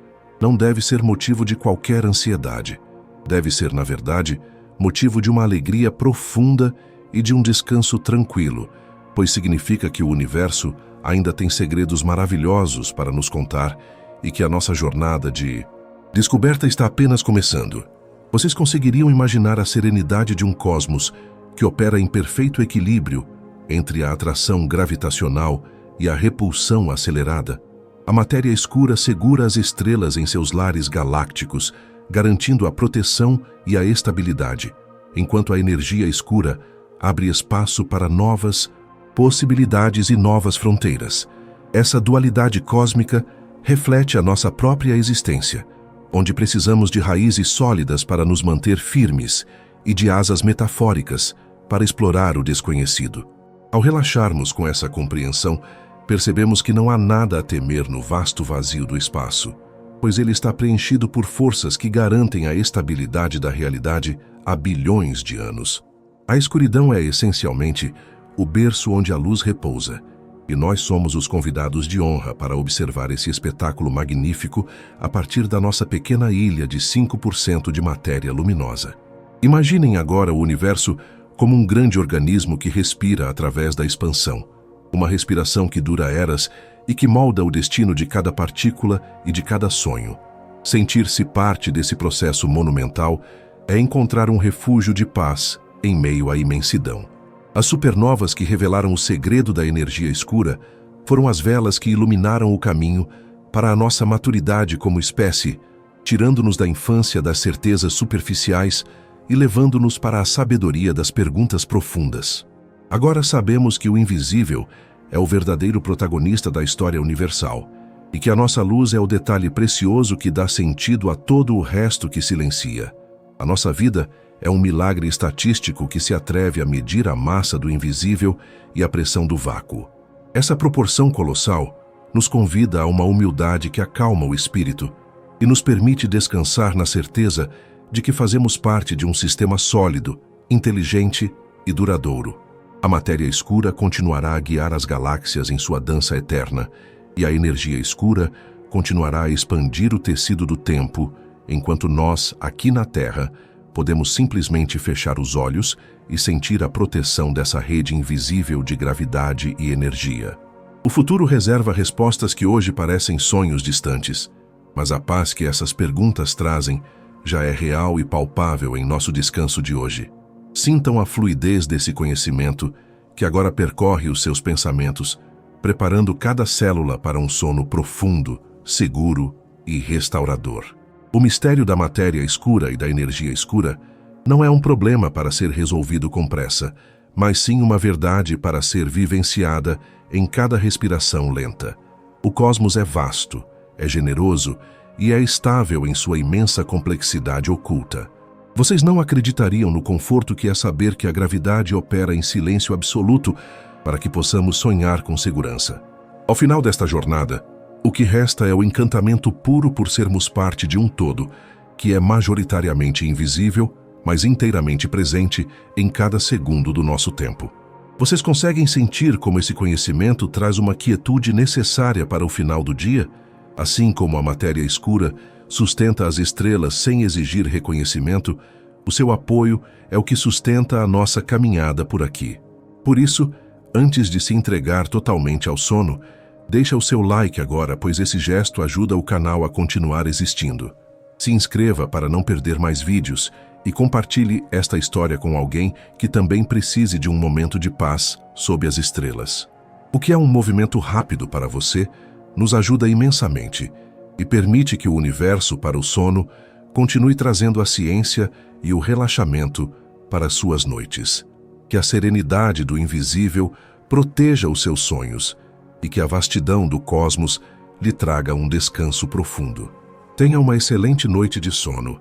não deve ser motivo de qualquer ansiedade. Deve ser, na verdade, motivo de uma alegria profunda e de um descanso tranquilo, pois significa que o universo ainda tem segredos maravilhosos para nos contar e que a nossa jornada de descoberta está apenas começando. Vocês conseguiriam imaginar a serenidade de um cosmos que opera em perfeito equilíbrio entre a atração gravitacional e a repulsão acelerada? A matéria escura segura as estrelas em seus lares galácticos, garantindo a proteção e a estabilidade, enquanto a energia escura abre espaço para novas possibilidades e novas fronteiras. Essa dualidade cósmica reflete a nossa própria existência, onde precisamos de raízes sólidas para nos manter firmes e de asas metafóricas para explorar o desconhecido. Ao relaxarmos com essa compreensão, percebemos que não há nada a temer no vasto vazio do espaço, pois ele está preenchido por forças que garantem a estabilidade da realidade há bilhões de anos. A escuridão é essencialmente o berço onde a luz repousa, e nós somos os convidados de honra para observar esse espetáculo magnífico a partir da nossa pequena ilha de 5% de matéria luminosa. Imaginem agora o universo como um grande organismo que respira através da expansão, uma respiração que dura eras e que molda o destino de cada partícula e de cada sonho. Sentir-se parte desse processo monumental é encontrar um refúgio de paz em meio à imensidão. As supernovas que revelaram o segredo da energia escura foram as velas que iluminaram o caminho para a nossa maturidade como espécie, tirando-nos da infância das certezas superficiais e levando-nos para a sabedoria das perguntas profundas. Agora sabemos que o invisível é o verdadeiro protagonista da história universal e que a nossa luz é o detalhe precioso que dá sentido a todo o resto que silencia. A nossa vida é um milagre estatístico que se atreve a medir a massa do invisível e a pressão do vácuo. Essa proporção colossal nos convida a uma humildade que acalma o espírito e nos permite descansar na certeza de que fazemos parte de um sistema sólido, inteligente e duradouro. A matéria escura continuará a guiar as galáxias em sua dança eterna, e a energia escura continuará a expandir o tecido do tempo, enquanto nós, aqui na Terra, podemos simplesmente fechar os olhos e sentir a proteção dessa rede invisível de gravidade e energia. O futuro reserva respostas que hoje parecem sonhos distantes, mas a paz que essas perguntas trazem já é real e palpável em nosso descanso de hoje. Sintam a fluidez desse conhecimento que agora percorre os seus pensamentos, preparando cada célula para um sono profundo, seguro e restaurador. O mistério da matéria escura e da energia escura não é um problema para ser resolvido com pressa, mas sim uma verdade para ser vivenciada em cada respiração lenta. O cosmos é vasto, é generoso e é estável em sua imensa complexidade oculta. Vocês não acreditariam no conforto que é saber que a gravidade opera em silêncio absoluto para que possamos sonhar com segurança. Ao final desta jornada, o que resta é o encantamento puro por sermos parte de um todo, que é majoritariamente invisível, mas inteiramente presente em cada segundo do nosso tempo. Vocês conseguem sentir como esse conhecimento traz uma quietude necessária para o final do dia? Assim como a matéria escura sustenta as estrelas sem exigir reconhecimento, o seu apoio é o que sustenta a nossa caminhada por aqui. Por isso, antes de se entregar totalmente ao sono, deixa o seu like agora, pois esse gesto ajuda o canal a continuar existindo. Se inscreva para não perder mais vídeos e compartilhe esta história com alguém que também precise de um momento de paz sob as estrelas. O que é um movimento rápido para você nos ajuda imensamente e permite que o universo para o sono continue trazendo a ciência e o relaxamento para suas noites. Que a serenidade do invisível proteja os seus sonhos e que a vastidão do cosmos lhe traga um descanso profundo. Tenha uma excelente noite de sono